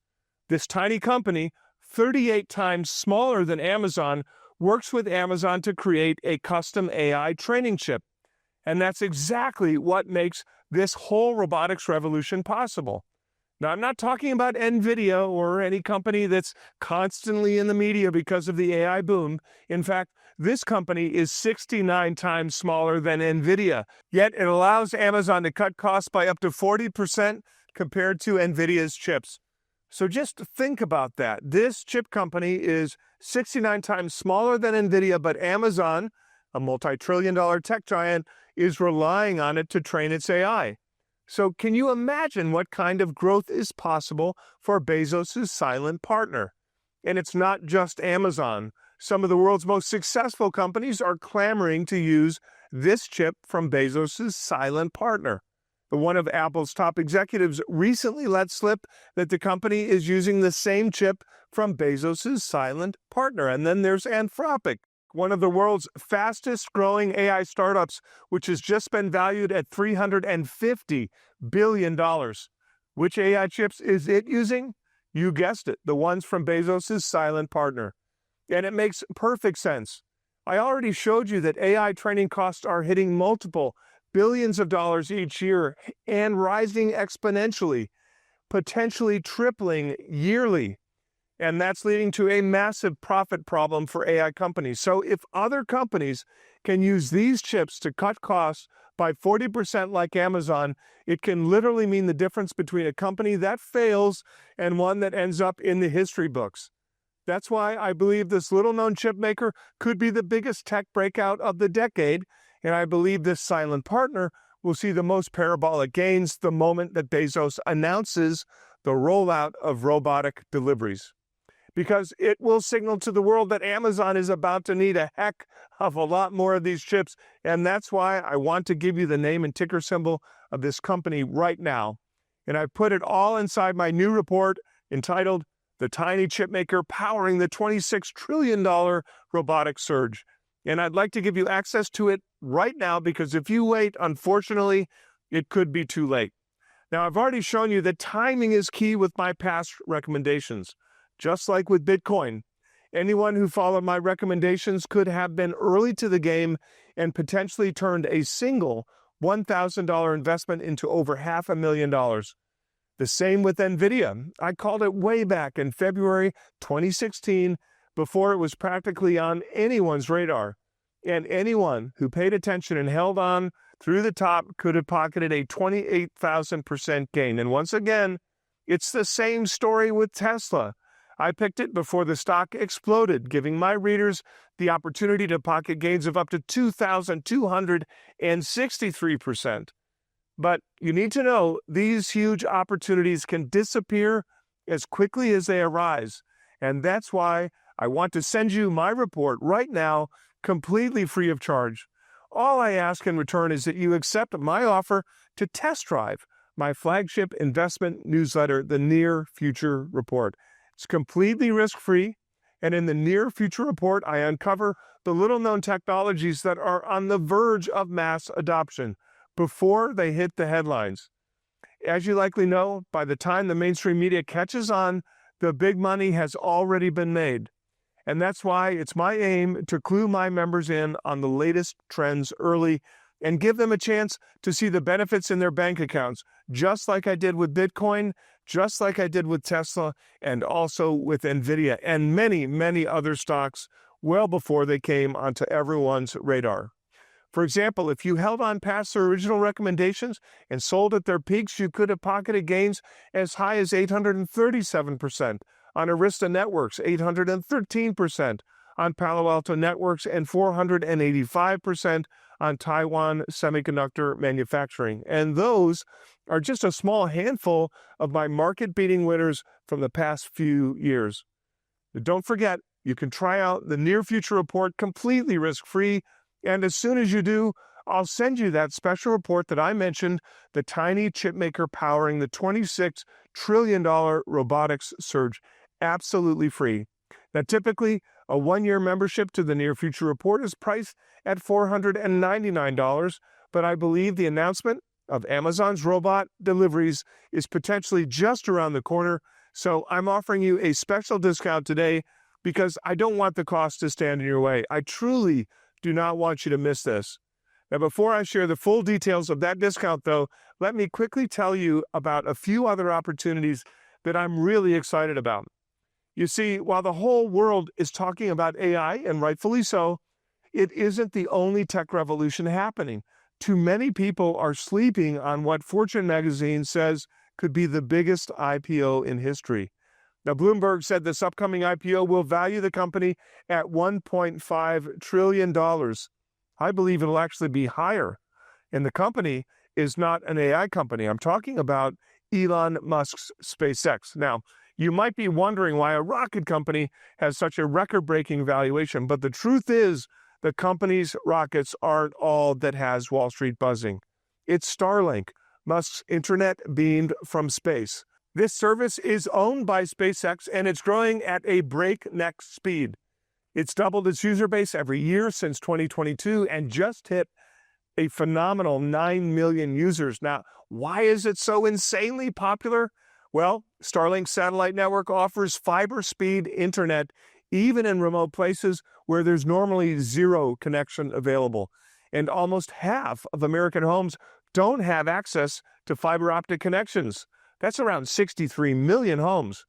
Speaker 1: This tiny company, 38 times smaller than Amazon, works with Amazon to create a custom AI training chip. And that's exactly what makes this whole robotics revolution possible. Now, I'm not talking about NVIDIA or any company that's constantly in the media because of the AI boom. In fact, this company is 69 times smaller than NVIDIA, yet it allows Amazon to cut costs by up to 40% compared to NVIDIA's chips. So just think about that. This chip company is 69 times smaller than NVIDIA, but Amazon, a multi-trillion-dollar tech giant, is relying on it to train its AI. So can you imagine what kind of growth is possible for Bezos' silent partner? And it's not just Amazon. Some of the world's most successful companies are clamoring to use this chip from Bezos' silent partner. One of Apple's top executives recently let slip that the company is using the same chip from Bezos' silent partner. And then there's Anthropic, one of the world's fastest growing AI startups, which has just been valued at $350 billion. Which AI chips is it using? You guessed it, the ones from Bezos' silent partner. And it makes perfect sense. I already showed you that AI training costs are hitting multiple billions of dollars each year and rising exponentially, potentially tripling yearly. And that's leading to a massive profit problem for AI companies. So if other companies can use these chips to cut costs by 40% like Amazon, it can literally mean the difference between a company that fails and one that ends up in the history books. That's why I believe this little-known chip maker could be the biggest tech breakout of the decade, and I believe this silent partner will see the most parabolic gains the moment that Bezos announces the rollout of robotic deliveries. Because it will signal to the world that Amazon is about to need a heck of a lot more of these chips, and that's why I want to give you the name and ticker symbol of this company right now. And I put it all inside my new report entitled The Tiny Chip Maker Powering the $26 trillion Robotic Surge. And I'd like to give you access to it right now because if you wait, unfortunately, it could be too late. Now, I've already shown you that timing is key with my past recommendations. just like with Bitcoin. Anyone who followed my recommendations could have been early to the game and potentially turned a single $1,000 investment into over $500,000. The same with NVIDIA. I called it way back in February 2016 before it was practically on anyone's radar. And anyone who paid attention and held on through the top could have pocketed a 28,000% gain. And once again, it's the same story with Tesla. I picked it before the stock exploded, giving my readers the opportunity to pocket gains of up to 2,263%. But you need to know these huge opportunities can disappear as quickly as they arise. And that's why I want to send you my report right now, completely free of charge. All I ask in return is that you accept my offer to test drive my flagship investment newsletter, the Near Future Report. It's completely risk-free, and in the Near Future Report, I uncover the little-known technologies that are on the verge of mass adoption before they hit the headlines. As you likely know, by the time the mainstream media catches on, the big money has already been made. And that's why it's my aim to clue my members in on the latest trends early and give them a chance to see the benefits in their bank accounts, just like I did with Bitcoin, just like I did with Tesla, and also with NVIDIA, and many, many other stocks well before they came onto everyone's radar. For example, if you held on past their original recommendations and sold at their peaks, you could have pocketed gains as high as 837%, on Arista Networks, 813%, on Palo Alto Networks, and 485% on Taiwan Semiconductor Manufacturing. And those are just a small handful of my market-beating winners from the past few years. But don't forget, you can try out the Near Future Report completely risk-free, and as soon as you do, I'll send you that special report that I mentioned, the tiny chipmaker powering the $26 trillion robotics surge, absolutely free. Now, typically, a one-year membership to the Near Future Report is priced at $499, but I believe the announcement of Amazon's robot deliveries is potentially just around the corner, so I'm offering you a special discount today because I don't want the cost to stand in your way. I truly do not want you to miss this. Now, before I share the full details of that discount, though, let me quickly tell you about a few other opportunities that I'm really excited about. You see, while the whole world is talking about AI, and rightfully so, it isn't the only tech revolution happening. Too many people are sleeping on what Fortune magazine says could be the biggest IPO in history. Now, Bloomberg said this upcoming IPO will value the company at $1.5 trillion. I believe it'll actually be higher. And the company is not an AI company. I'm talking about Elon Musk's SpaceX. Now, you might be wondering why a rocket company has such a record-breaking valuation, but the truth is the company's rockets aren't all that has Wall Street buzzing. It's Starlink, Musk's internet beamed from space. This service is owned by SpaceX, and it's growing at a breakneck speed. It's doubled its user base every year since 2022 and just hit a phenomenal 9 million users. Now, why is it so insanely popular? Well, Starlink's satellite network offers fiber speed internet even in remote places where there's normally zero connection available. And almost half of American homes don't have access to fiber optic connections. That's around 63 million homes.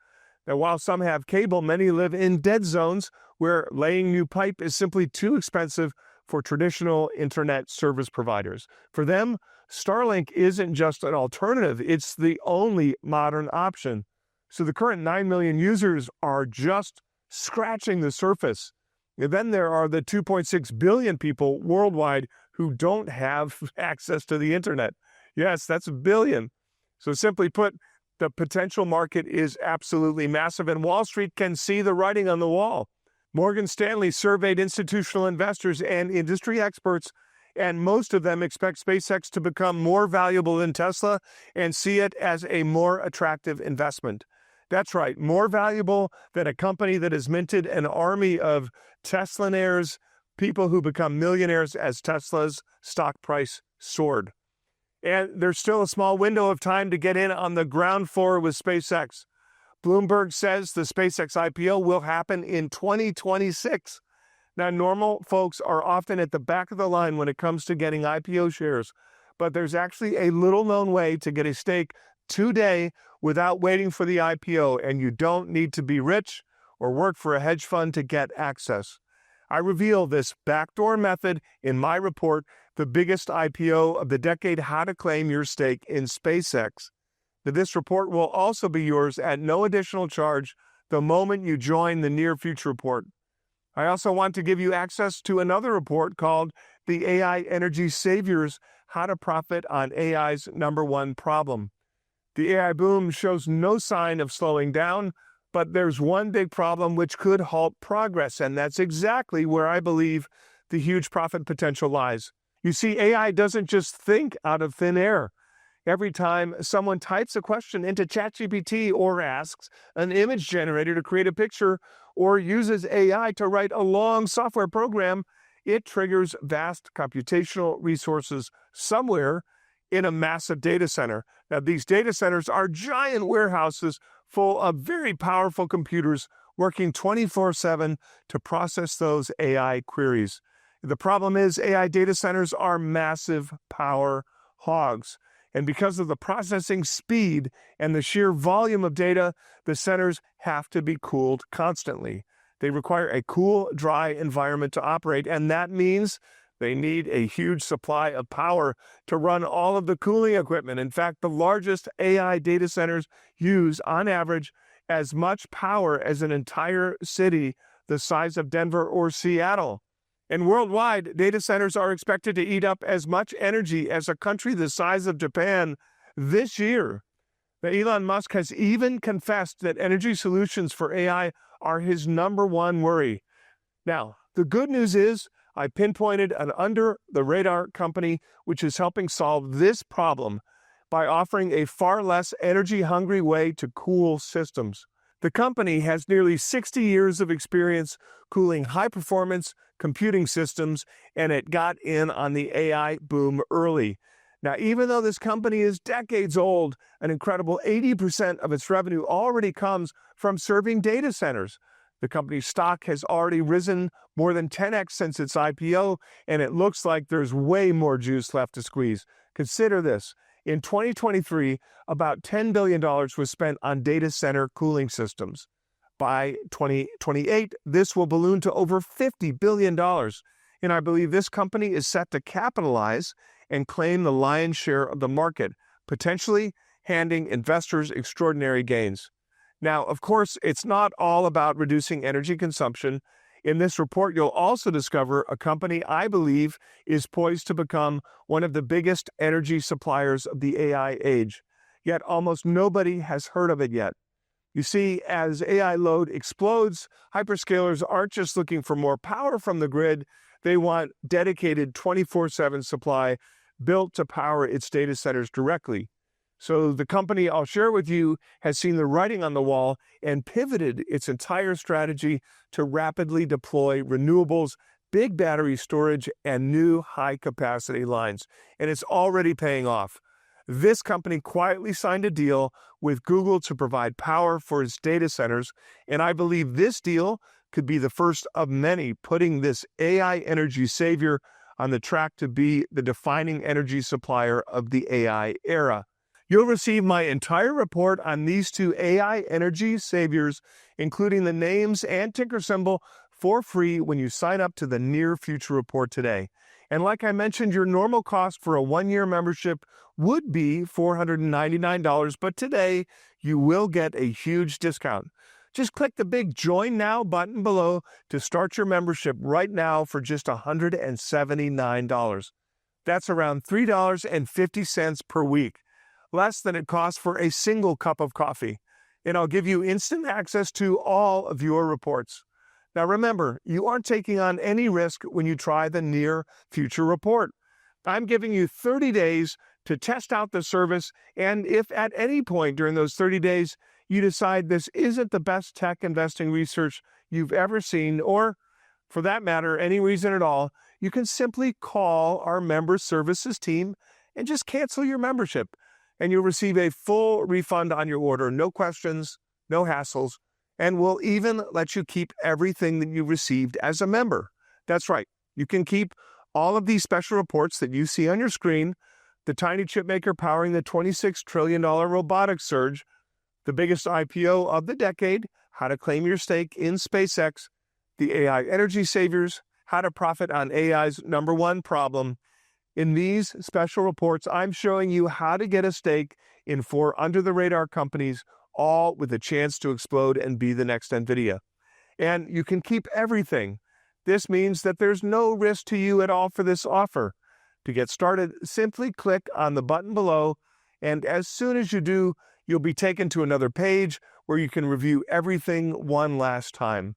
Speaker 1: Now, while some have cable, many live in dead zones where laying new pipe is simply too expensive for traditional internet service providers. For them, Starlink isn't just an alternative, it's the only modern option. So the current 9 million users are just scratching the surface. And then there are the 2.6 billion people worldwide who don't have access to the internet. Yes, that's a billion. So simply put, the potential market is absolutely massive, and Wall Street can see the writing on the wall. Morgan Stanley surveyed institutional investors and industry experts, and most of them expect SpaceX to become more valuable than Tesla and see it as a more attractive investment. That's right, more valuable than a company that has minted an army of Teslanaires, people who become millionaires as Tesla's stock price soared. And there's still a small window of time to get in on the ground floor with SpaceX. Bloomberg says the SpaceX IPO will happen in 2026. Now, normal folks are often at the back of the line when it comes to getting IPO shares, but there's actually a little-known way to get a stake today without waiting for the IPO, and you don't need to be rich or work for a hedge fund to get access. I reveal this backdoor method in my report, The Biggest IPO of the Decade: How to Claim Your Stake in SpaceX. This report will also be yours at no additional charge the moment you join the Near Future Report. I also want to give you access to another report called The AI Energy Saviors: How to Profit on AI's Number One Problem. The AI boom shows no sign of slowing down, but there's one big problem which could halt progress, and that's exactly where I believe the huge profit potential lies. You see, AI doesn't just think out of thin air. Every time someone types a question into ChatGPT or asks an image generator to create a picture or uses AI to write a long software program, it triggers vast computational resources somewhere in a massive data center. Now, these data centers are giant warehouses full of very powerful computers working 24/7 to process those AI queries. The problem is AI data centers are massive power hogs. And because of the processing speed and the sheer volume of data, the centers have to be cooled constantly. They require a cool, dry environment to operate, and that means they need a huge supply of power to run all of the cooling equipment. In fact, the largest AI data centers use, on average, as much power as an entire city the size of Denver or Seattle. And worldwide, data centers are expected to eat up as much energy as a country the size of Japan this year. Now, Elon Musk has even confessed that energy solutions for AI are his number one worry. Now, the good news is I pinpointed an under-the-radar company which is helping solve this problem by offering a far less energy-hungry way to cool systems. The company has nearly 60 years of experience cooling high-performance computing systems, and it got in on the AI boom early. Now, even though this company is decades old, an incredible 80% of its revenue already comes from serving data centers. The company's stock has already risen more than 10x since its IPO, and it looks like there's way more juice left to squeeze. Consider this. In 2023, about $10 billion was spent on data center cooling systems. By 2028, this will balloon to over $50 billion. And I believe this company is set to capitalize and claim the lion's share of the market, potentially handing investors extraordinary gains. Now, of course, it's not all about reducing energy consumption. In this report, you'll also discover a company I believe is poised to become one of the biggest energy suppliers of the AI age. Yet almost nobody has heard of it yet. You see, as AI load explodes, hyperscalers aren't just looking for more power from the grid. They want dedicated 24/7 supply built to power its data centers directly. So the company I'll share with you has seen the writing on the wall and pivoted its entire strategy to rapidly deploy renewables, big battery storage, and new high-capacity lines. And it's already paying off. This company quietly signed a deal with Google to provide power for its data centers, and I believe this deal could be the first of many, putting this AI energy savior on the track to be the defining energy supplier of the AI era. You'll receive my entire report on these two AI energy saviors, including the names and ticker symbol, for free when you sign up to the Near Future Report today. And like I mentioned, your normal cost for a one-year membership would be $499, but today you will get a huge discount. Just click the big Join Now button below to start your membership right now for just $179. That's around $3.50 per week, less than it costs for a single cup of coffee. And I'll give you instant access to all of your reports. Now remember, you aren't taking on any risk when you try the Near Future Report. I'm giving you 30 days to test out the service, and if at any point during those 30 days you decide this isn't the best tech investing research you've ever seen, or for that matter, any reason at all, you can simply call our member services team and just cancel your membership, and you'll receive a full refund on your order. No questions, no hassles, and we'll even let you keep everything that you received as a member. That's right. You can keep all of these special reports that you see on your screen, the tiny chip maker powering the $26 trillion robotics surge, the biggest IPO of the decade, how to claim your stake in SpaceX, the AI energy saviors, how to profit on AI's number one problem. In these special reports, I'm showing you how to get a stake in 4 under-the-radar companies, all with a chance to explode and be the next NVIDIA. And you can keep everything. This means that there's no risk to you at all for this offer. To get started, simply click on the button below, and as soon as you do, you'll be taken to another page where you can review everything one last time.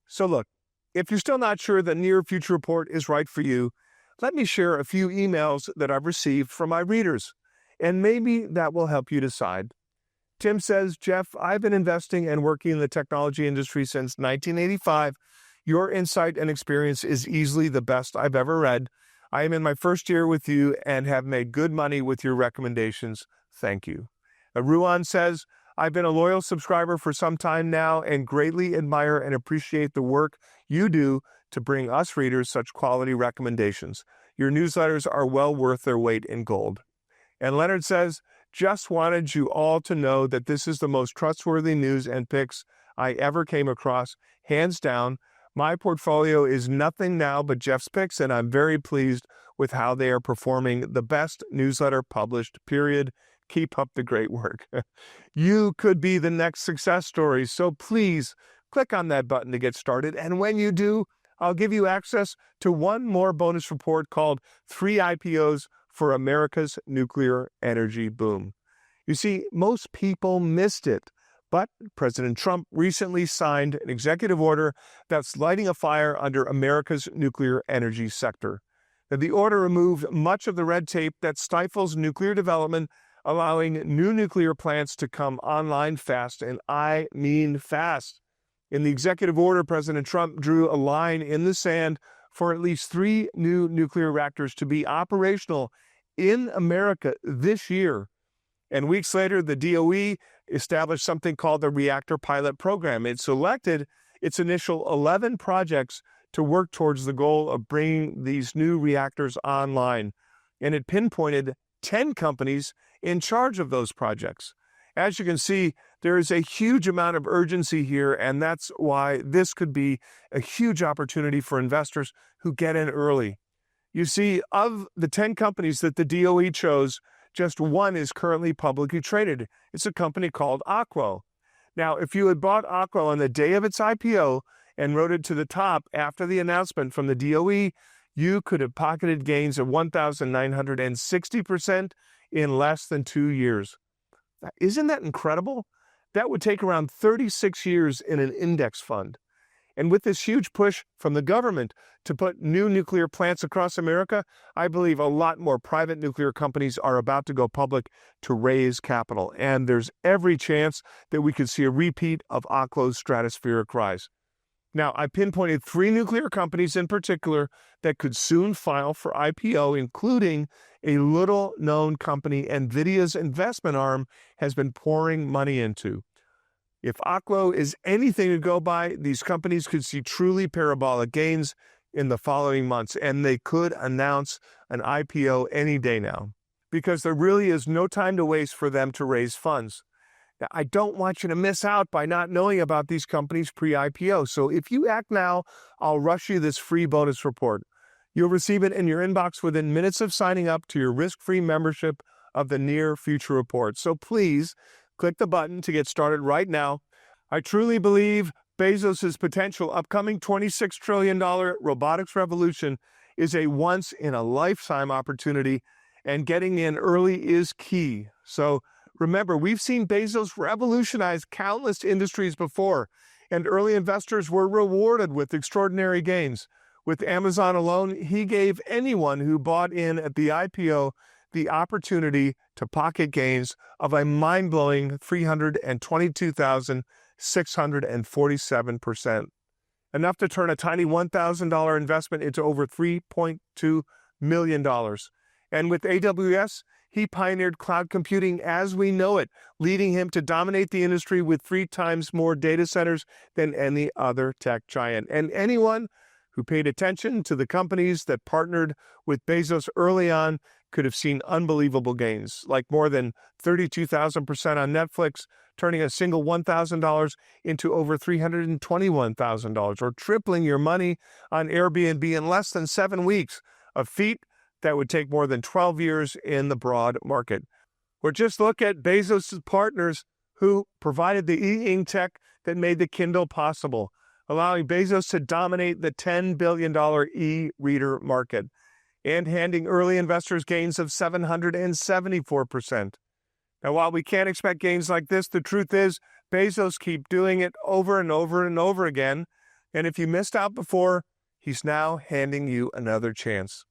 Speaker 1: So look, if you're still not sure the Near Future Report is right for you, let me share a few emails that I've received from my readers, and maybe that will help you decide. Tim says, Jeff, I've been investing and working in the technology industry since 1985. Your insight and experience is easily the best I've ever read. I am in my first year with you and have made good money with your recommendations. Thank you. Ruan says, I've been a loyal subscriber for some time now and greatly admire and appreciate the work you do to bring us readers such quality recommendations. Your newsletters are well worth their weight in gold. And Leonard says, just wanted you all to know that this is the most trustworthy news and picks I ever came across. Hands down, my portfolio is nothing now but Jeff's picks, and I'm very pleased with how they are performing. The best newsletter published, period. Keep up the great work. You could be the next success story, so please click on that button to get started. And when you do, I'll give you access to one more bonus report called 3 IPOs for America's Nuclear Energy Boom. You see, most people missed it, but President Trump recently signed an executive order that's lighting a fire under America's nuclear energy sector. The order removed much of the red tape that stifles nuclear development, allowing new nuclear plants to come online fast, and I mean fast. In the executive order, President Trump drew a line in the sand for at least 3 new nuclear reactors to be operational in America this year. And weeks later, the DOE established something called the Reactor Pilot Program. It selected its initial 11 projects to work towards the goal of bringing these new reactors online. And it pinpointed 10 companies in charge of those projects. As you can see, there is a huge amount of urgency here, and that's why this could be a huge opportunity for investors who get in early. You see, of the 10 companies that the DOE chose, just one is currently publicly traded. It's a company called Aquo. Now, if you had bought Aquo on the day of its IPO and rode it to the top after the announcement from the DOE, you could have pocketed gains of 1,960% in less than 2 years. Isn't that incredible? That would take around 36 years in an index fund. And with this huge push from the government to put new nuclear plants across America, I believe a lot more private nuclear companies are about to go public to raise capital. And there's every chance that we could see a repeat of Aquo's stratospheric rise. Now, I pinpointed 3 nuclear companies in particular that could soon file for IPO, including a little-known company NVIDIA's investment arm has been pouring money into. If Aquo is anything to go by, these companies could see truly parabolic gains in the following months, and they could announce an IPO any day now, because there really is no time to waste for them to raise funds. Now, I don't want you to miss out by not knowing about these companies pre-IPO. So if you act now, I'll rush you this free bonus report. You'll receive it in your inbox within minutes of signing up to your risk-free membership of the Near Future Report. So please click the button to get started right now. I truly believe Bezos' potential upcoming $26 trillion robotics revolution is a once-in-a-lifetime opportunity, and getting in early is key. So remember, we've seen Bezos revolutionize countless industries before, and early investors were rewarded with extraordinary gains. With Amazon alone, he gave anyone who bought in at the IPO the opportunity to pocket gains of a mind-blowing 322,647%, enough to turn a tiny $1,000 investment into over $3.2 million. And with AWS, He pioneered cloud computing as we know it, leading him to dominate the industry with 3 times more data centers than any other tech giant. And anyone who paid attention to the companies that partnered with Bezos early on could have seen unbelievable gains, like more than 32,000% on Netflix, turning a single $1,000 into over $321,000, or tripling your money on Airbnb in less than 7 weeks, a feat that would take more than 12 years in the broad market. Or just look at Bezos' partners who provided the e-ink tech that made the Kindle possible, allowing Bezos to dominate the $10 billion e-reader market and handing early investors gains of 774%. Now, while we can't expect gains like this, the truth is Bezos keeps doing it over and over and over again. And if you missed out before, he's now handing you another chance.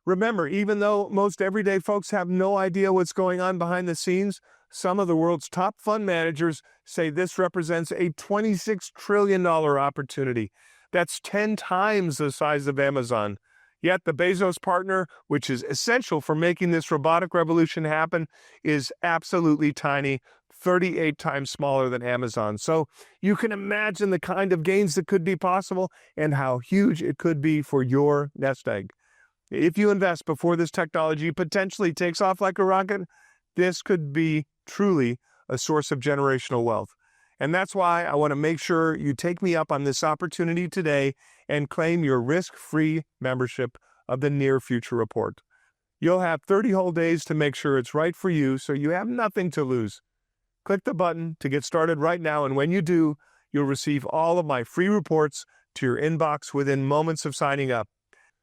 Speaker 1: Remember, even though most everyday folks have no idea what's going on behind the scenes, some of the world's top fund managers say this represents a $26 trillion opportunity. That's 10 times the size of Amazon. Yet the Bezos partner, which is essential for making this robotic revolution happen, is absolutely tiny, 38 times smaller than Amazon. So you can imagine the kind of gains that could be possible and how huge it could be for your nest egg. If you invest before this technology potentially takes off like a rocket, this could be truly a source of generational wealth. And that's why I want to make sure you take me up on this opportunity today and claim your risk-free membership of the Near Future Report. You'll have 30 whole days to make sure it's right for you, so you have nothing to lose. Click the button to get started right now, and when you do, you'll receive all of my free reports to your inbox within moments of signing up.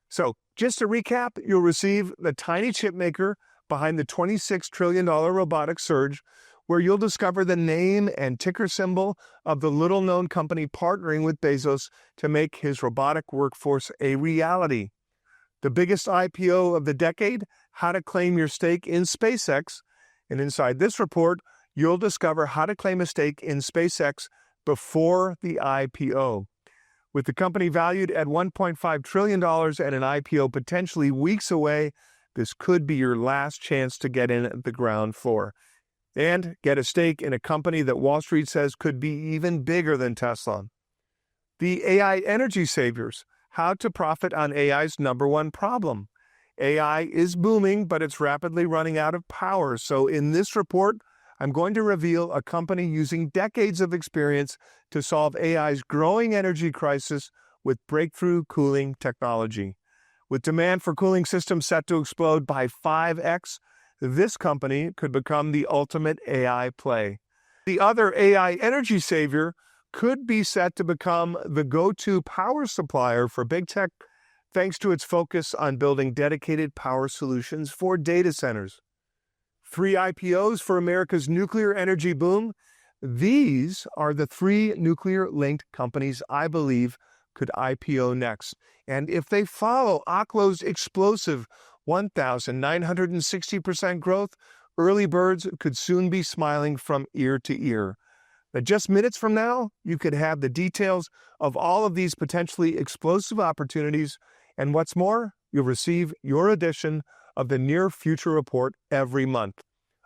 Speaker 1: So, just to recap, you'll receive the tiny chip maker behind the $26 trillion robotic surge, where you'll discover the name and ticker symbol of the little-known company partnering with Bezos to make his robotic workforce a reality. The biggest IPO of the decade, how to claim your stake in SpaceX. And inside this report, you'll discover how to claim a stake in SpaceX before the IPO. With the company valued at $1.5 trillion and an IPO potentially weeks away, this could be your last chance to get in at the ground floor and get a stake in a company that Wall Street says could be even bigger than Tesla. The AI energy saviors, how to profit on AI's number one problem. AI is booming, but it's rapidly running out of power. So in this report, I'm going to reveal a company using decades of experience to solve AI's growing energy crisis with breakthrough cooling technology. With demand for cooling systems set to explode by 5x, this company could become the ultimate AI play. The other AI energy savior could be set to become the go-to power supplier for big tech, thanks to its focus on building dedicated power solutions for data centers. 3 IPOs for America's nuclear energy boom. These are the 3 nuclear-linked companies I believe could IPO next. And if they follow Oklo's explosive 1,960% growth, early birds could soon be smiling from ear to ear. But just minutes from now, you could have the details of all of these potentially explosive opportunities. And what's more, you'll receive your edition of the Near Future Report every month.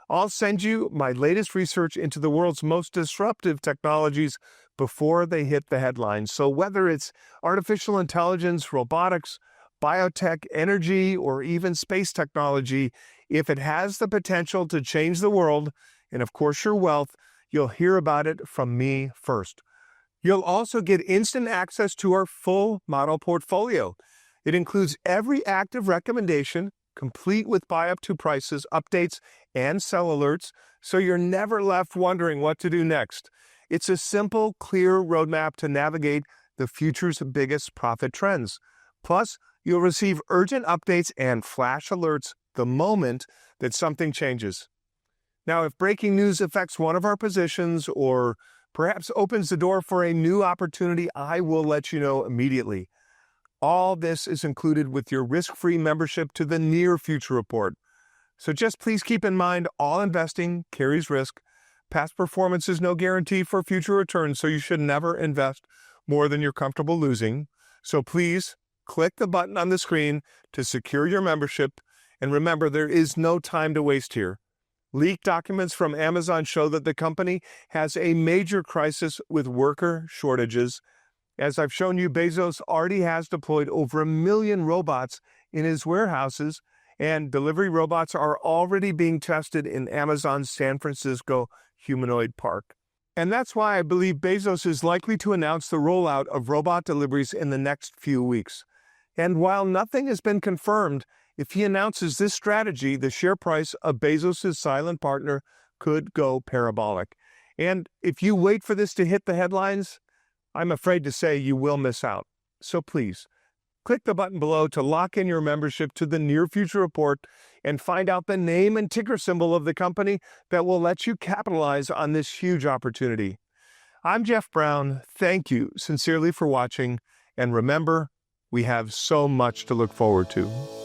Speaker 1: I'll send you my latest research into the world's most disruptive technologies before they hit the headlines. So whether it's artificial intelligence, robotics, biotech, energy, or even space technology, if it has the potential to change the world, and of course your wealth, you'll hear about it from me first. You'll also get instant access to our full model portfolio. It includes every active recommendation, complete with buy-up-to prices, updates, and sell alerts, so you're never left wondering what to do next. It's a simple, clear roadmap to navigate the future's biggest profit trends. Plus, you'll receive urgent updates and flash alerts the moment that something changes. Now, if breaking news affects one of our positions or perhaps opens the door for a new opportunity, I will let you know immediately. All this is included with your risk-free membership to the Near Future Report. So just please keep in mind, all investing carries risk. Past performance is no guarantee for future returns, so you should never invest more than you're comfortable losing. So please click the button on the screen to secure your membership And remember, there is no time to waste here. Leaked documents from Amazon show that the company has a major crisis with worker shortages. As I've shown you, Bezos already has deployed over 1 million robots in his warehouses, and delivery robots are already being tested in Amazon's San Francisco humanoid park. And that's why I believe Bezos is likely to announce the rollout of robot deliveries in the next few weeks. And while nothing has been confirmed, if he announces this strategy, the share price of Bezos' silent partner could go parabolic. And if you wait for this to hit the headlines, I'm afraid to say you will miss out. So please, click the button below to lock in your membership to the Near Future Report and find out the name and ticker symbol of the company that will let you capitalize on this huge opportunity. I'm Jeff Brown. Thank you sincerely for watching. And remember, we have so much to look forward to.